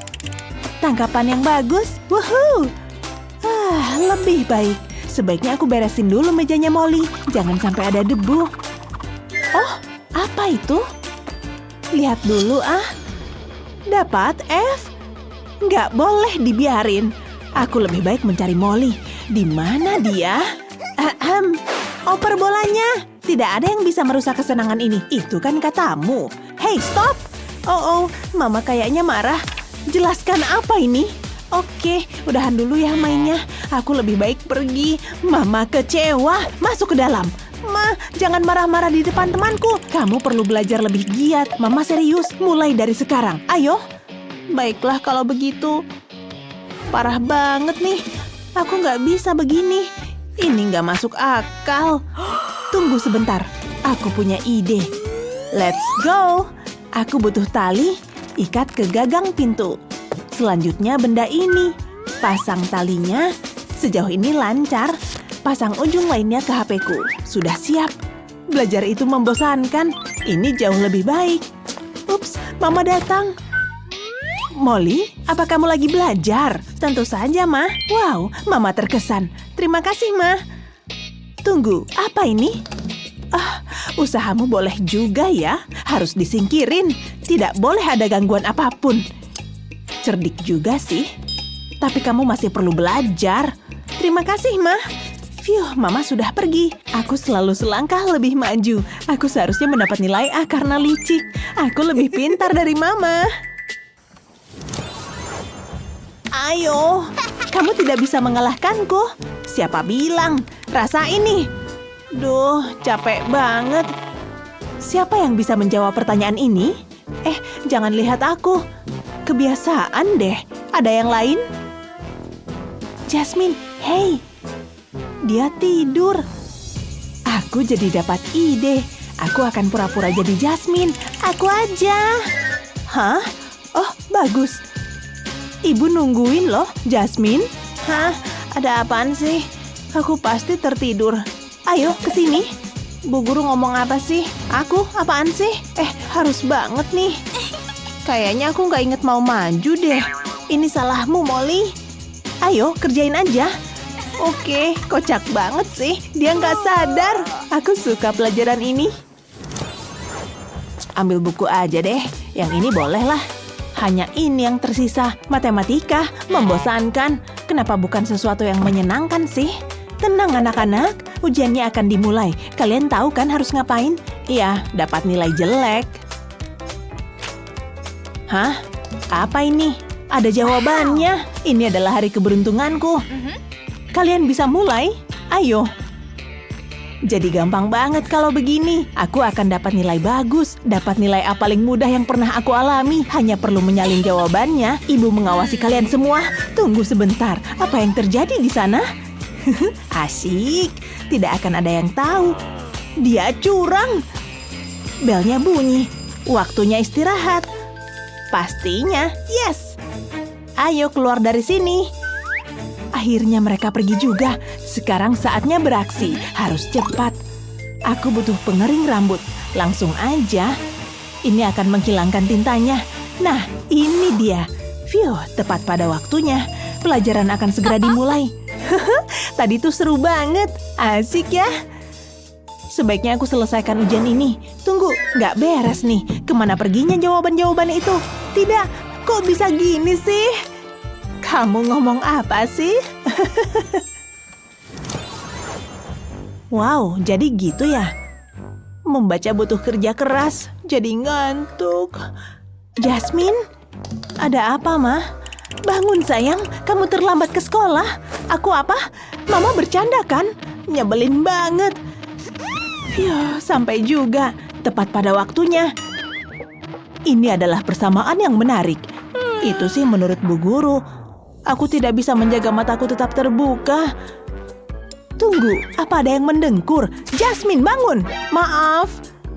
Speaker 4: Tangkapan yang bagus. Woohoo. Lebih baik. Sebaiknya aku beresin dulu mejanya Molly. Jangan sampai ada debu. Oh, apa itu? Lihat dulu Dapat F? Nggak boleh dibiarin. Aku lebih baik mencari Molly. Di mana dia? Oper bolanya. Tidak ada yang bisa merusak kesenangan ini. Itu kan katamu. Hey, stop! Oh, Mama kayaknya marah. Jelaskan apa ini? Oke, udahan dulu ya mainnya. Aku lebih baik pergi. Mama kecewa. Masuk ke dalam. Ma, jangan marah-marah di depan temanku. Kamu perlu belajar lebih giat. Mama serius, mulai dari sekarang. Ayo. Baiklah kalau begitu. Parah banget nih. Aku nggak bisa begini. Ini nggak masuk akal. Tunggu sebentar. Aku punya ide. Let's go. Aku butuh tali. Ikat ke gagang pintu. Selanjutnya benda ini. Pasang talinya. Sejauh ini lancar. Pasang ujung lainnya ke HP-ku. Sudah siap. Belajar itu membosankan. Ini jauh lebih baik. Ups, Mama datang. Molly, apa kamu lagi belajar? Tentu saja, Ma. Wow, Mama terkesan. Terima kasih, Ma. Tunggu, apa ini? Usahamu boleh juga ya. Harus disingkirin. Tidak boleh ada gangguan apapun. Cerdik juga sih. Tapi kamu masih perlu belajar. Terima kasih, Ma. Mama sudah pergi. Aku selalu selangkah lebih maju. Aku seharusnya mendapat nilai A karena licik. Aku lebih pintar dari Mama. Ayo, kamu tidak bisa mengalahkanku. Siapa bilang? Rasain nih. Duh, capek banget. Siapa yang bisa menjawab pertanyaan ini? Jangan lihat aku. Kebiasaan deh. Ada yang lain? Jasmine, hey. Dia tidur. Aku jadi dapat ide. Aku akan pura-pura jadi Jasmine. Aku aja. Hah? Oh, bagus. Ibu nungguin loh, Jasmine. Hah? Ada apaan sih? Aku pasti tertidur. Ayo, kesini. Bu guru ngomong apa sih? Aku, apaan sih? Harus banget nih. Kayaknya aku nggak inget mau maju deh. Ini salahmu, Molly. Ayo, kerjain aja. Oke, kocak banget sih. Dia nggak sadar. Aku suka pelajaran ini. Ambil buku aja deh. Yang ini boleh lah. Hanya ini yang tersisa. Matematika, membosankan. Kenapa bukan sesuatu yang menyenangkan sih? Tenang anak-anak, ujiannya akan dimulai. Kalian tahu kan harus ngapain? Iya, dapat nilai jelek. Hah? Apa ini? Ada jawabannya. Ini adalah hari keberuntunganku. Kalian bisa mulai? Ayo. Jadi gampang banget kalau begini. Aku akan dapat nilai bagus. Dapat nilai A paling mudah yang pernah aku alami. Hanya perlu menyalin jawabannya. Ibu mengawasi kalian semua. Tunggu sebentar. Apa yang terjadi di sana? Asyik. Tidak akan ada yang tahu. Dia curang. Belnya bunyi. Waktunya istirahat. Pastinya, yes. Ayo keluar dari sini. Akhirnya mereka pergi juga. Sekarang saatnya beraksi. Harus cepat. Aku butuh pengering rambut. Langsung aja. Ini akan menghilangkan tintanya. Nah, ini dia. Tepat pada waktunya. Pelajaran akan segera dimulai. Tadi tuh seru banget. Asik ya. Sebaiknya aku selesaikan ujian ini. Tunggu, nggak beres nih. Kemana perginya jawaban-jawaban itu? Tidak, kok bisa gini sih? Kamu ngomong apa sih? Wow, jadi gitu ya? Membaca butuh kerja keras, jadi ngantuk. Jasmine? Ada apa, Ma? Bangun sayang, kamu terlambat ke sekolah. Aku apa? Mama bercanda kan? Nyebelin banget. Sampai juga. Tepat pada waktunya. Ini adalah persamaan yang menarik. Itu sih menurut Bu Guru. Aku tidak bisa menjaga mataku tetap terbuka. Tunggu, apa ada yang mendengkur? Jasmine, bangun! Maaf.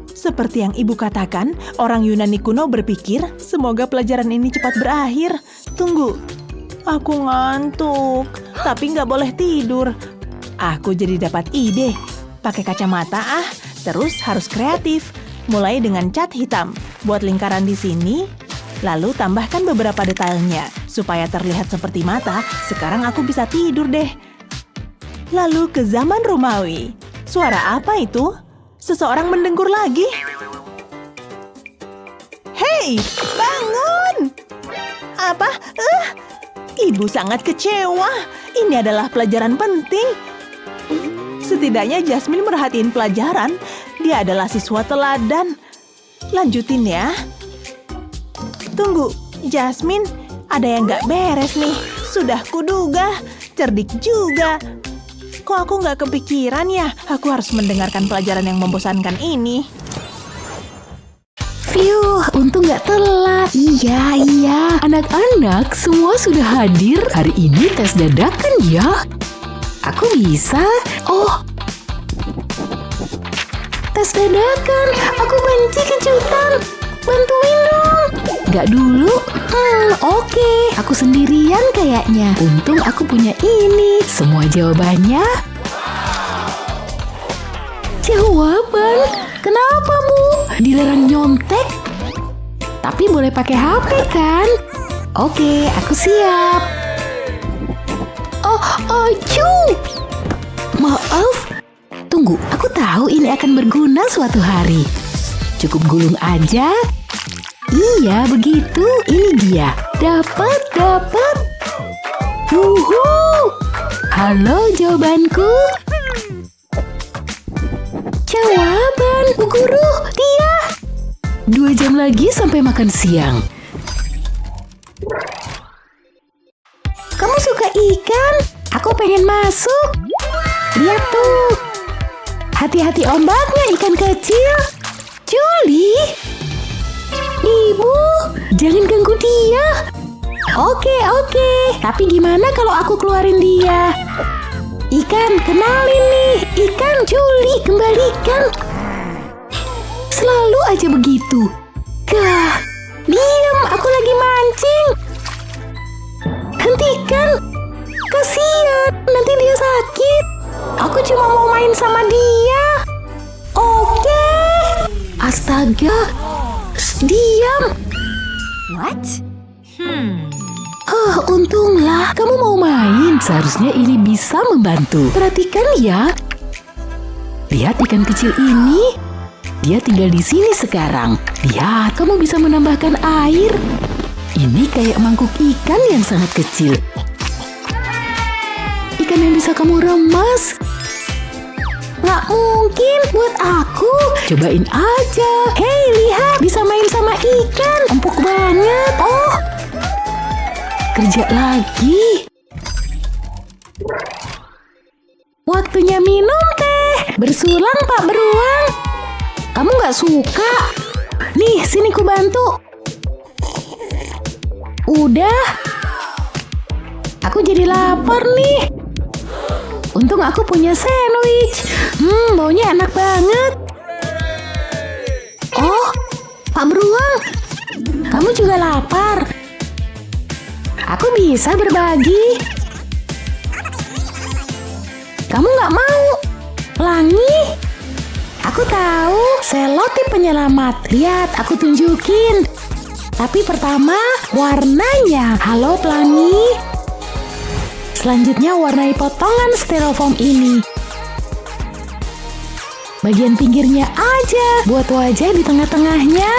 Speaker 4: Seperti yang ibu katakan, orang Yunani kuno berpikir, semoga pelajaran ini cepat berakhir. Tunggu, aku ngantuk, tapi nggak boleh tidur. Aku jadi dapat ide. Pakai kacamata terus harus kreatif. Mulai dengan cat hitam. Buat lingkaran di sini, lalu tambahkan beberapa detailnya. Supaya terlihat seperti mata, sekarang aku bisa tidur deh. Lalu ke zaman Romawi. Suara apa itu? Seseorang mendengkur lagi. Hei, bangun! Apa? Ibu sangat kecewa. Ini adalah pelajaran penting. Setidaknya Jasmine merhatiin pelajaran. Dia adalah siswa teladan. Lanjutin ya. Tunggu, Jasmine. Ada yang nggak beres nih. Sudah kuduga. Cerdik juga. Kok aku nggak kepikiran ya? Aku harus mendengarkan pelajaran yang membosankan ini.
Speaker 6: Untung nggak telat. Iya. Anak-anak semua sudah hadir. Hari ini tes dadakan ya. Aku bisa. Oh. Tes dadakan. Aku benci kejutan. Bantuin dong. Nggak dulu. Oke. Aku sendirian kayaknya. Untung aku punya ini. Semua jawabannya. Jawaban? Kenapa, Bu? Dilarang nyontek? Tapi boleh pakai HP kan? Oke, aku siap. Oh, acu! Maaf. Tunggu, aku tahu ini akan berguna suatu hari. Cukup gulung aja. Iya, begitu. Ini dia. Dapat. Halo jawabanku. Jawaban, Bu Guru, dia. 2 jam lagi sampai makan siang. Kamu suka ikan? Aku pengen masuk. Lihat tuh. Hati-hati ombaknya ikan kecil. Julie. Ibu, jangan ganggu dia. Oke. Tapi gimana kalau aku keluarin dia? Ikan, kenalin nih. Ikan, Julie, kembalikan. Selalu aja begitu. Gah, diam, aku lagi mancing. Hentikan. Kasian, nanti dia sakit. Aku cuma mau main sama dia. Oke. Astaga. Diam.
Speaker 5: What?
Speaker 6: Untunglah kamu mau main. Seharusnya ini bisa membantu. Perhatikan ya. Lihat ikan kecil ini. Dia tinggal di sini sekarang. Lihat, kamu bisa menambahkan air. Ini kayak mangkuk ikan yang sangat kecil. Ikan yang bisa kamu remas. Nggak mungkin buat aku. Cobain aja. Hei, lihat, bisa main sama ikan. Empuk banget. Oh, kerja lagi. Waktunya minum teh. Bersulang, Pak Beruang. Kamu nggak suka? Nih, sini ku bantu. Udah. Aku jadi lapar nih. Untung aku punya sandwich. Baunya enak banget. Oh, Pak Beruang. Kamu juga lapar. Aku bisa berbagi. Kamu nggak mau? Pelangi? Aku tahu, selotip penyelamat. Lihat, aku tunjukin. Tapi pertama, warnanya. Halo, pelangi. Selanjutnya, warnai potongan styrofoam ini. Bagian pinggirnya aja. Buat wajah di tengah-tengahnya.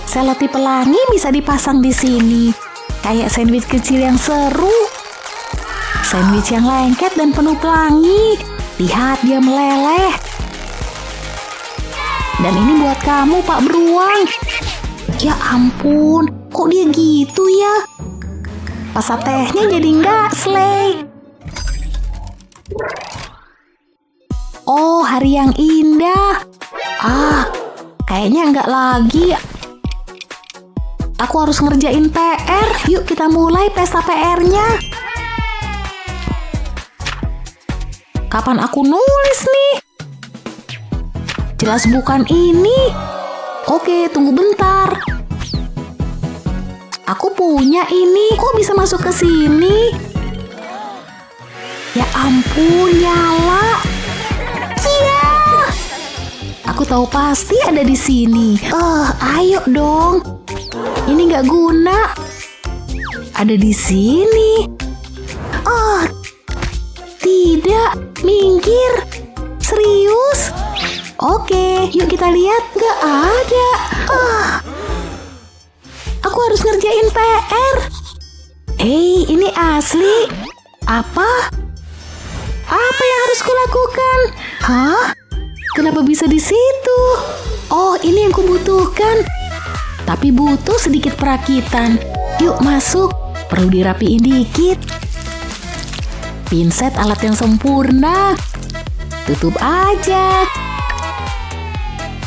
Speaker 6: Selotip pelangi bisa dipasang di sini. Kayak sandwich kecil yang seru. Sandwich yang lengket dan penuh pelangi. Lihat, dia meleleh. Dan ini buat kamu, Pak Beruang. Ya ampun, kok dia gitu ya? Rasa tehnya jadi nggak slay. Oh, hari yang indah. Kayaknya nggak lagi. Aku harus ngerjain PR. Yuk kita mulai pesta PR-nya. Kapan aku nulis nih? Jelas bukan ini. Oke, tunggu bentar. Aku punya ini. Kok bisa masuk ke sini? Ya ampun, nyala. Iya. Aku tahu pasti ada di sini. Ayo dong. Ini nggak guna. Ada di sini. Tidak. Minggir. Serius? Oke, yuk kita lihat. Nggak ada. Aku harus ngerjain PR. Hei, ini asli. Apa yang harus kulakukan? Hah? Kenapa bisa di situ? Oh, ini yang kubutuhkan. Tapi butuh sedikit perakitan. Yuk masuk. Perlu dirapiin dikit. Pinset alat yang sempurna. Tutup aja.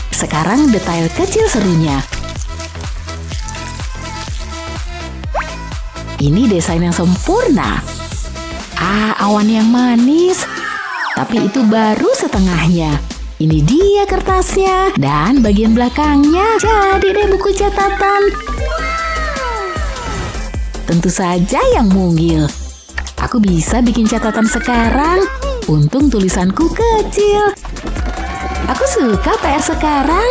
Speaker 6: Sekarang detail kecil serunya. Ini desain yang sempurna. Awan yang manis. Tapi itu baru setengahnya. Ini dia kertasnya. Dan bagian belakangnya. Jadi deh buku catatan. Tentu saja yang mungil. Aku bisa bikin catatan sekarang. Untung tulisanku kecil. Aku suka PR sekarang.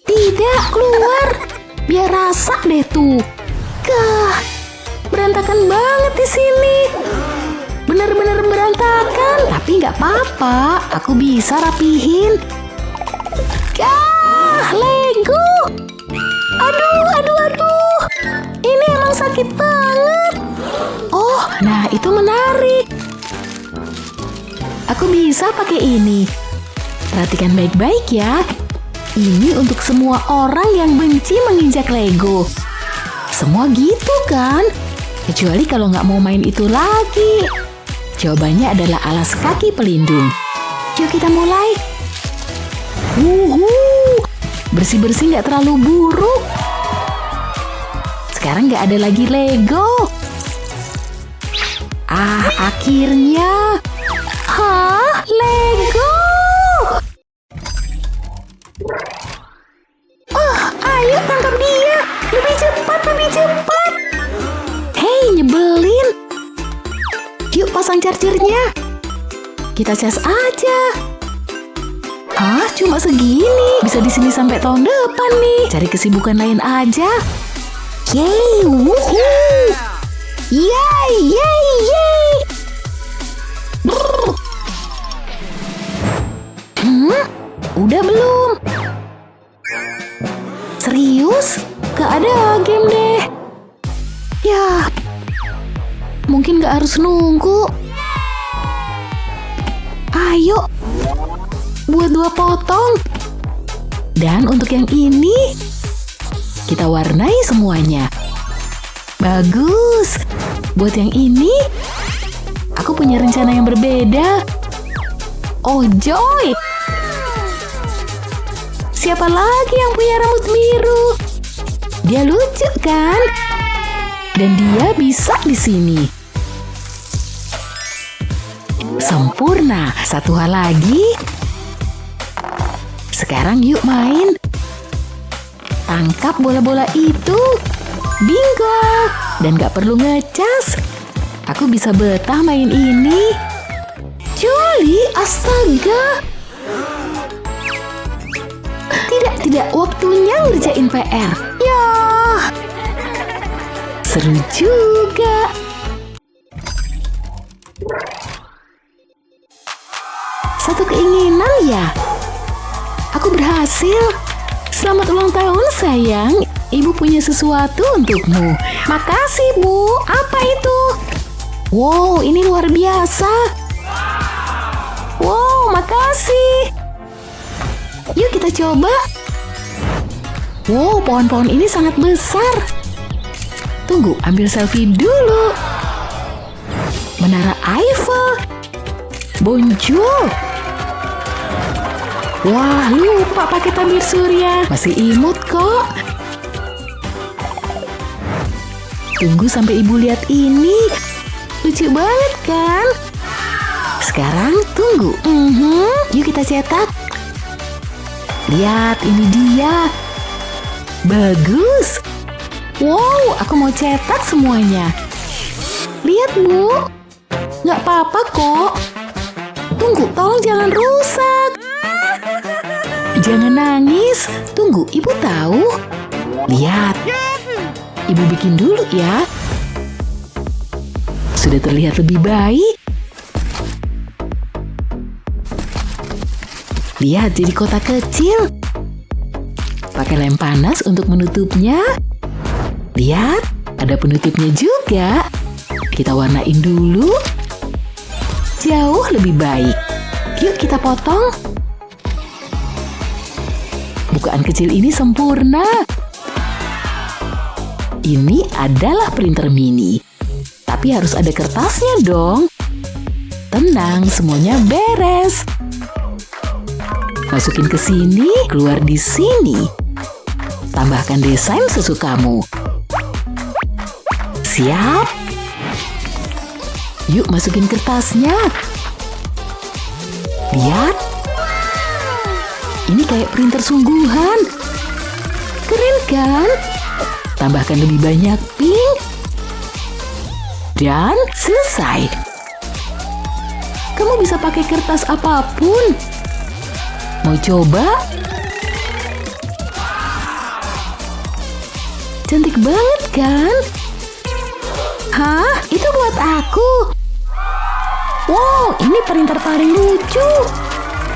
Speaker 6: Tidak, keluar. Biar rasa deh tuh. Berantakan banget di sini. Bener-bener berantakan. Tapi nggak apa-apa. Aku bisa rapihin. Lego. sakit banget. Oh, nah itu menarik. Aku bisa pakai ini. Perhatikan baik-baik ya. Ini untuk semua orang yang benci menginjak Lego. Semua gitu kan? Kecuali kalau nggak mau main itu lagi. Jawabannya adalah alas kaki pelindung. Yuk kita mulai. Bersih-bersih nggak terlalu buruk. Sekarang nggak ada lagi Lego. Akhirnya. Hah? Lego? Ayo tangkap dia. Lebih cepat, lebih cepat. Hei, nyebelin. Yuk pasang chargernya. Kita cas aja. Cuma segini. Bisa di sini sampai tahun depan nih. Cari kesibukan lain aja. Yeay, wuhuu. Yeay, yeay, yeay. Udah belum? Serius? Gak ada game deh. Ya, mungkin gak harus nunggu. Ayo, buat 2 potong. Dan untuk yang ini, kita warnai semuanya. Bagus. Buat yang ini, aku punya rencana yang berbeda. Oh, Joy! Siapa lagi yang punya rambut biru? Dia lucu kan? Dan dia bisa di sini. Sempurna. Satu hal lagi. Sekarang yuk main. Tangkap bola-bola itu. Bingo. Dan gak perlu ngecas. Aku bisa betah main ini. Julie, astaga. Tidak, waktunya ngerjain PR. Ya. Seru juga. Satu keinginan ya. Aku berhasil. Selamat ulang tahun sayang. Ibu punya sesuatu untukmu. Makasih Bu. Apa itu? Wow, ini luar biasa. Wow, makasih. Yuk kita coba. Wow, pohon-pohon ini sangat besar. Tunggu, ambil selfie dulu. Menara Eiffel. Bonjour. Wah, lupa pakai tabir surya. Masih imut kok. Tunggu sampai ibu lihat ini. Lucu banget kan? Sekarang tunggu. Yuk kita cetak. Lihat, ini dia. Bagus. Wow, aku mau cetak semuanya. Lihat Bu. Nggak apa-apa kok. Tunggu, tolong jangan rusak. Jangan nangis. Tunggu, ibu tahu. Lihat. Ibu bikin dulu ya. Sudah terlihat lebih baik. Lihat, jadi kotak kecil. Pakai lem panas untuk menutupnya. Lihat, ada penutupnya juga. Kita warnain dulu. Jauh lebih baik. Yuk kita potong. Bukaan kecil ini sempurna. Ini adalah printer mini. Tapi harus ada kertasnya dong. Tenang, semuanya beres. Masukin ke sini, keluar di sini. Tambahkan desain sesukamu. Siap? Yuk masukin kertasnya. Lihat. Ini kayak printer sungguhan. Keren kan? Tambahkan lebih banyak pink. Dan selesai. Kamu bisa pakai kertas apapun. Mau coba? Cantik banget kan? Hah? Itu buat aku. Wow, ini printer paling lucu.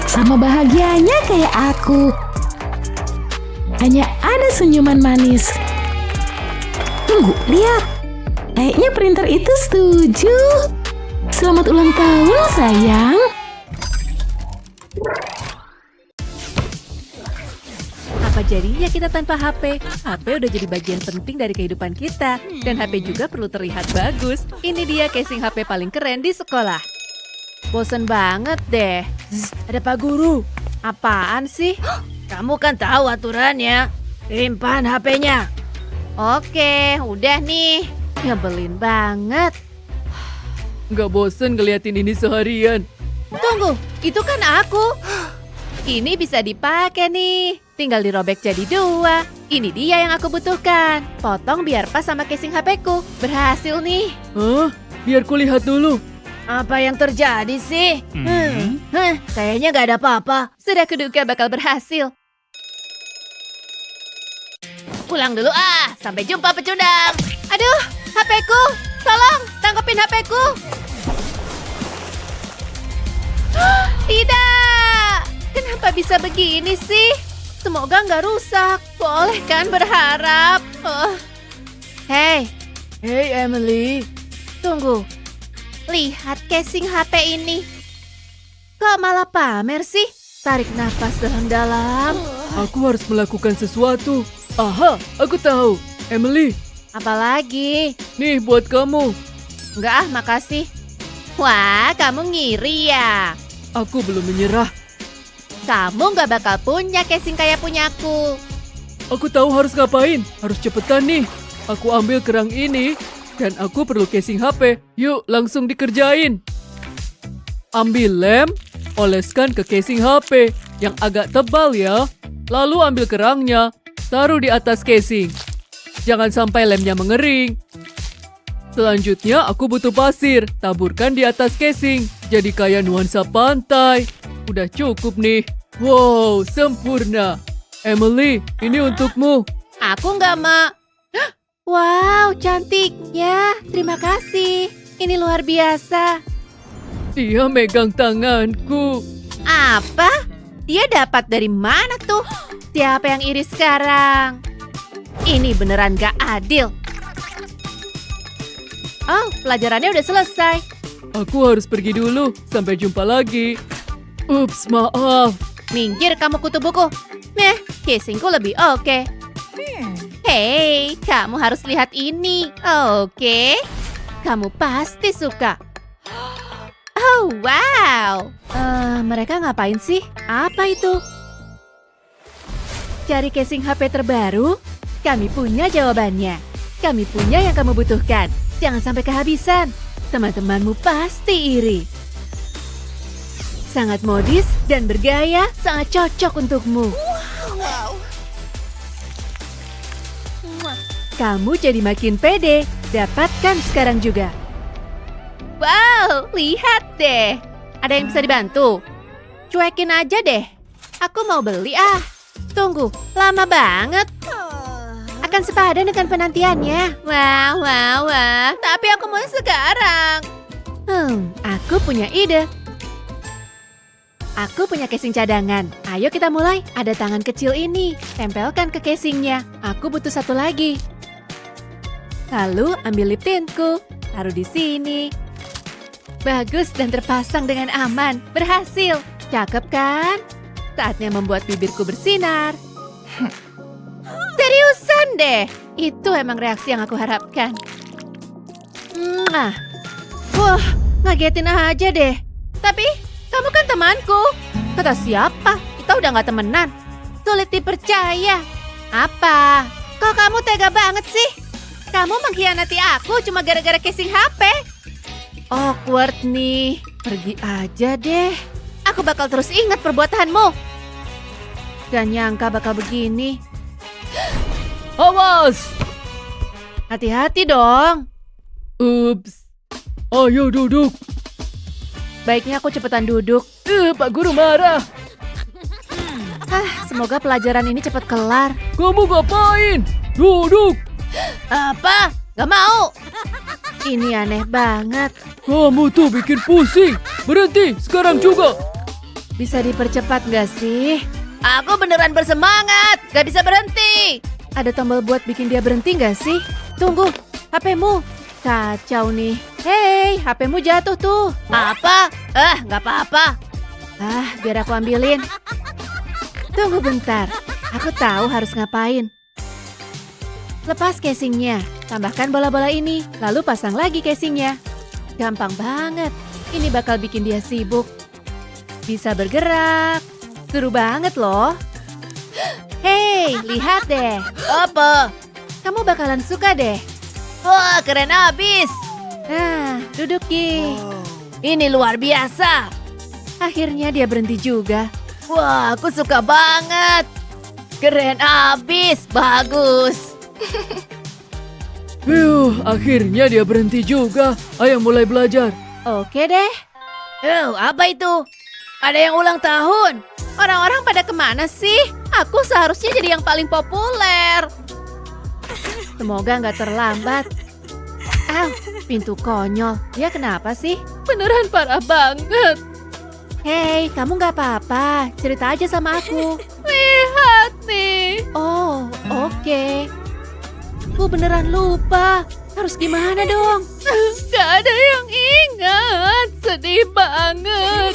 Speaker 6: Sama bahagianya kayak aku. Hanya ada senyuman manis. Tunggu, lihat. Kayaknya printer itu setuju. Selamat ulang tahun, sayang.
Speaker 7: Apa jadinya kita tanpa HP? HP udah jadi bagian penting dari kehidupan kita. Dan HP juga perlu terlihat bagus. Ini dia casing HP paling keren di sekolah. Bosen banget deh. Zzz, ada Pak Guru. Apaan sih? Kamu kan tahu aturannya. Simpan HP-nya. Oke, udah nih. Nyebelin banget. Nggak bosen ngeliatin ini seharian. Tunggu, itu kan aku. Ini bisa dipakai nih. Tinggal dirobek jadi 2. Ini dia yang aku butuhkan. Potong biar pas sama casing HP-ku. Berhasil nih. Hah? Biar kulihat dulu. Apa yang terjadi sih? Kayaknya gak ada apa-apa. Sudah kuduga bakal berhasil. Pulang dulu sampai jumpa pecundang. Aduh, HP-ku. Tolong, tangkapin HP-ku. Tidak. Kenapa bisa begini sih? Semoga nggak rusak. Boleh kan berharap? Hey Emily. Tunggu. Lihat casing HP ini. Kok malah pamer sih? Tarik nafas dalam-dalam. Aku harus melakukan sesuatu. Aha, aku tahu. Emily. Apalagi? Nih buat kamu. Enggak makasih. Wah, kamu ngiri ya? Aku belum menyerah. Kamu nggak bakal punya casing kayak punyaku. Aku tahu harus ngapain. Harus cepetan nih. Aku ambil kerang ini. Dan aku perlu casing HP. Yuk, langsung dikerjain. Ambil lem, oleskan ke casing HP yang agak tebal ya. Lalu ambil kerangnya, taruh di atas casing. Jangan sampai lemnya mengering. Selanjutnya aku butuh pasir, taburkan di atas casing. Jadi kayak nuansa pantai. Udah cukup nih. Wow, sempurna. Emily, ini untukmu. Aku nggak mau. Wow, cantiknya. Terima kasih. Ini luar biasa. Dia megang tanganku. Apa? Dia dapat dari mana tuh? Siapa yang iri sekarang? Ini beneran gak adil. Oh, pelajarannya udah selesai. Aku harus pergi dulu. Sampai jumpa lagi. Ups, maaf. Minggir kamu kutu buku. Casingku lebih oke. Hei, kamu harus lihat ini. Oke. Kamu pasti suka. Oh, wow. Mereka ngapain sih? Apa itu? Cari casing HP terbaru? Kami punya jawabannya. Kami punya yang kamu butuhkan. Jangan sampai kehabisan. Teman-temanmu pasti iri. Sangat modis dan bergaya, sangat cocok untukmu. Kamu jadi makin pede. Dapatkan sekarang juga. Wow, lihat deh. Ada yang bisa dibantu? Cuekin aja deh. Aku mau beli Tunggu, lama banget. Akan sepadan dengan penantiannya. Wah. Tapi aku mau sekarang. Aku punya ide. Aku punya casing cadangan. Ayo kita mulai. Ada tangan kecil ini. Tempelkan ke casingnya. Aku butuh satu lagi. Lalu ambil lip tintku. Taruh di sini. Bagus dan terpasang dengan aman. Berhasil. Cakep kan? Saatnya membuat bibirku bersinar. Seriusan deh. Itu emang reaksi yang aku harapkan. Wah, ngagetin aja deh. Tapi kamu kan temanku. Kata siapa? Kita udah gak temenan. Sulit dipercaya. Apa? Kok kamu tega banget sih? Kamu mengkhianati aku cuma gara-gara casing HP. Awkward nih. Pergi aja deh. Aku bakal terus ingat perbuatanmu. Gak nyangka bakal begini. Awas! Hati-hati dong. Ups. Ayo duduk. Baiknya aku cepetan duduk. Pak Guru marah. Semoga pelajaran ini cepat kelar. Kamu ngapain? Duduk. Apa? Gak mau. Ini aneh banget. Kamu tuh bikin pusing. Berhenti sekarang juga. Bisa dipercepat gak sih? Aku beneran bersemangat. Gak bisa berhenti. Ada tombol buat bikin dia berhenti gak sih? Tunggu, HP-mu. Kacau nih. Hei, HP-mu jatuh tuh. Apa? Nggak apa-apa. Biar aku ambilin. Tunggu bentar. Aku tahu harus ngapain. Lepas casingnya, tambahkan bola-bola ini, lalu pasang lagi casingnya. Gampang banget. Ini bakal bikin dia sibuk. Bisa bergerak. Seru banget loh. Hei, lihat deh. Apa? Kamu bakalan suka deh. Wah, keren abis. Nah, duduk Ki. Ini luar biasa. Akhirnya dia berhenti juga. Wah, aku suka banget. Keren abis, bagus.
Speaker 8: Akhirnya dia berhenti juga. Ayo mulai belajar.
Speaker 7: Oke deh. Apa itu? Ada yang ulang tahun. Orang-orang pada kemana sih? Aku seharusnya jadi yang paling populer. Semoga nggak terlambat. Pintu konyol. Dia kenapa sih? Beneran parah banget. Hei, kamu nggak apa-apa. Cerita aja sama aku. Lihat nih. Oh, oke. Aku beneran lupa. Harus gimana dong? Gak ada yang ingat. Sedih banget.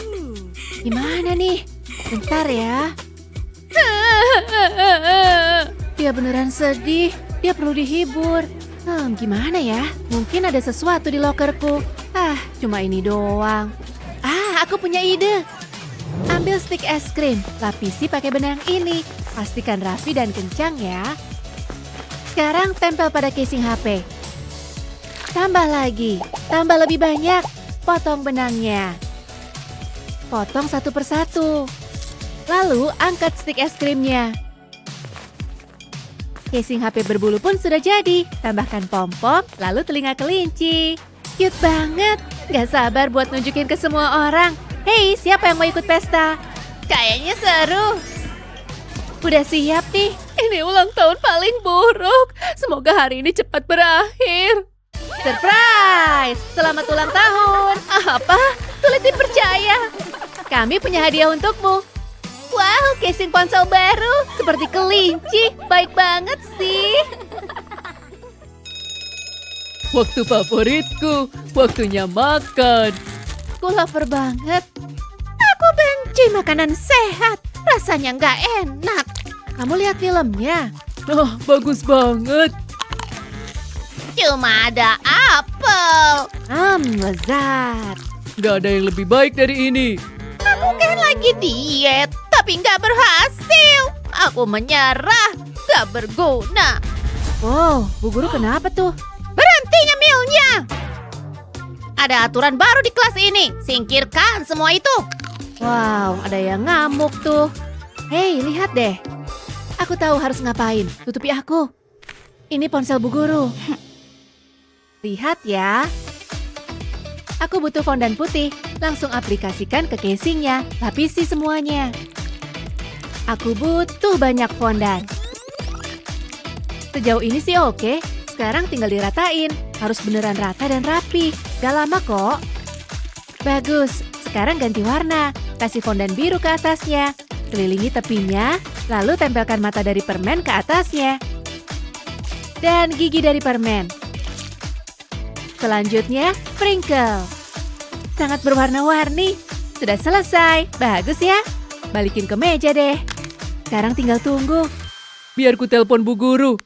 Speaker 7: Gimana nih? Bentar ya. Dia beneran sedih. Dia perlu dihibur. Gimana ya? Mungkin ada sesuatu di lokerku. Cuma ini doang. Aku punya ide. Ambil stik es krim, lapisi pakai benang ini. Pastikan rapi dan kencang ya. Sekarang tempel pada casing HP. Tambah lagi, tambah lebih banyak. Potong benangnya. Potong satu persatu. Lalu angkat stik es krimnya. Casing HP berbulu pun sudah jadi. Tambahkan pom-pom, lalu telinga kelinci. Cute banget. Gak sabar buat nunjukin ke semua orang. Hei, siapa yang mau ikut pesta? Kayaknya seru. Udah siap nih. Ini ulang tahun paling buruk. Semoga hari ini cepat berakhir. Surprise! Selamat ulang tahun. Apa? Sulit dipercaya. Kami punya hadiah untukmu. Wow, casing ponsel baru. Seperti kelinci. Baik banget sih.
Speaker 8: Waktu favoritku, waktunya makan.
Speaker 7: Aku lapar banget. Aku benci makanan sehat. Rasanya nggak enak. Kamu lihat filmnya?
Speaker 8: Bagus banget.
Speaker 7: Cuma ada apel. Lezat.
Speaker 8: Gak ada yang lebih baik dari ini.
Speaker 7: Aku kan lagi diet, tapi nggak berhasil. Aku menyerah. Nggak berguna. Wow, Bu Guru kenapa tuh? Berhenti nyemilnya. Ada aturan baru di kelas ini. Singkirkan semua itu. Wow, ada yang ngamuk tuh. Hei, lihat deh. Aku tahu harus ngapain. Tutupi aku. Ini ponsel Bu Guru. Lihat ya. Aku butuh fondan putih. Langsung aplikasikan ke casingnya. Lapisi semuanya. Aku butuh banyak fondan. Sejauh ini sih oke. Sekarang tinggal diratain. Harus beneran rata dan rapi. Gak lama kok. Bagus. Sekarang ganti warna. Kasih fondan biru ke atasnya. Kelilingi tepinya. Lalu tempelkan mata dari permen ke atasnya. Dan gigi dari permen. Selanjutnya, sprinkle. Sangat berwarna-warni. Sudah selesai. Bagus ya. Balikin ke meja deh. Sekarang tinggal tunggu.
Speaker 8: Biar ku telepon Bu Guru.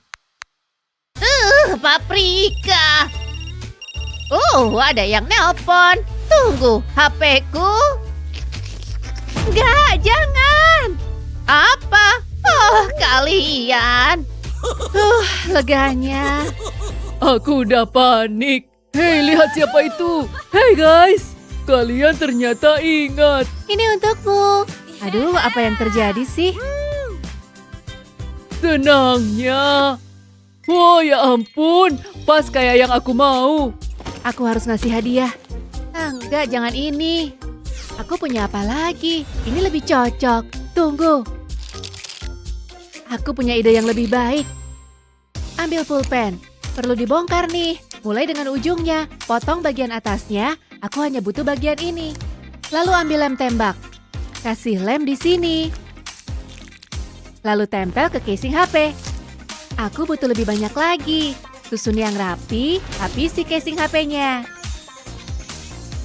Speaker 7: Paprika. Ada yang nelpon. Tunggu, HP-ku. Enggak, jangan. Apa? Kalian. Leganya.
Speaker 8: Aku udah panik. Hei, lihat siapa itu. Hei guys, kalian ternyata ingat.
Speaker 7: Ini untukmu. Aduh, apa yang terjadi sih?
Speaker 8: Tenangnya. Oh ya ampun, pas kayak yang aku mau.
Speaker 7: Aku harus ngasih hadiah. Enggak, jangan ini. Aku punya apa lagi? Ini lebih cocok. Tunggu. Aku punya ide yang lebih baik. Ambil pulpen. Perlu dibongkar nih. Mulai dengan ujungnya. Potong bagian atasnya. Aku hanya butuh bagian ini. Lalu ambil lem tembak. Kasih lem di sini. Lalu tempel ke casing HP. Aku butuh lebih banyak lagi. Susun yang rapi, habisi casing HP-nya.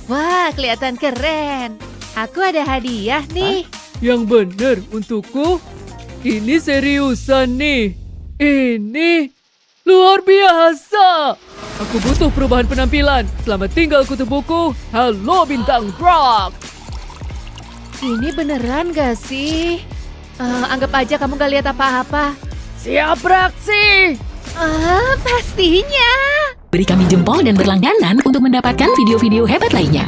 Speaker 7: Wah, kelihatan keren. Aku ada hadiah nih.
Speaker 8: Yang benar untukku. Ini seriusan nih. Ini luar biasa. Aku butuh perubahan penampilan. Selamat tinggal kutu buku. Halo Bintang Rock.
Speaker 7: Ini beneran gak sih? Anggap aja kamu gak lihat apa-apa.
Speaker 8: Siap beraksi.
Speaker 7: Pastinya.
Speaker 6: Beri kami jempol dan berlangganan untuk mendapatkan video-video hebat lainnya.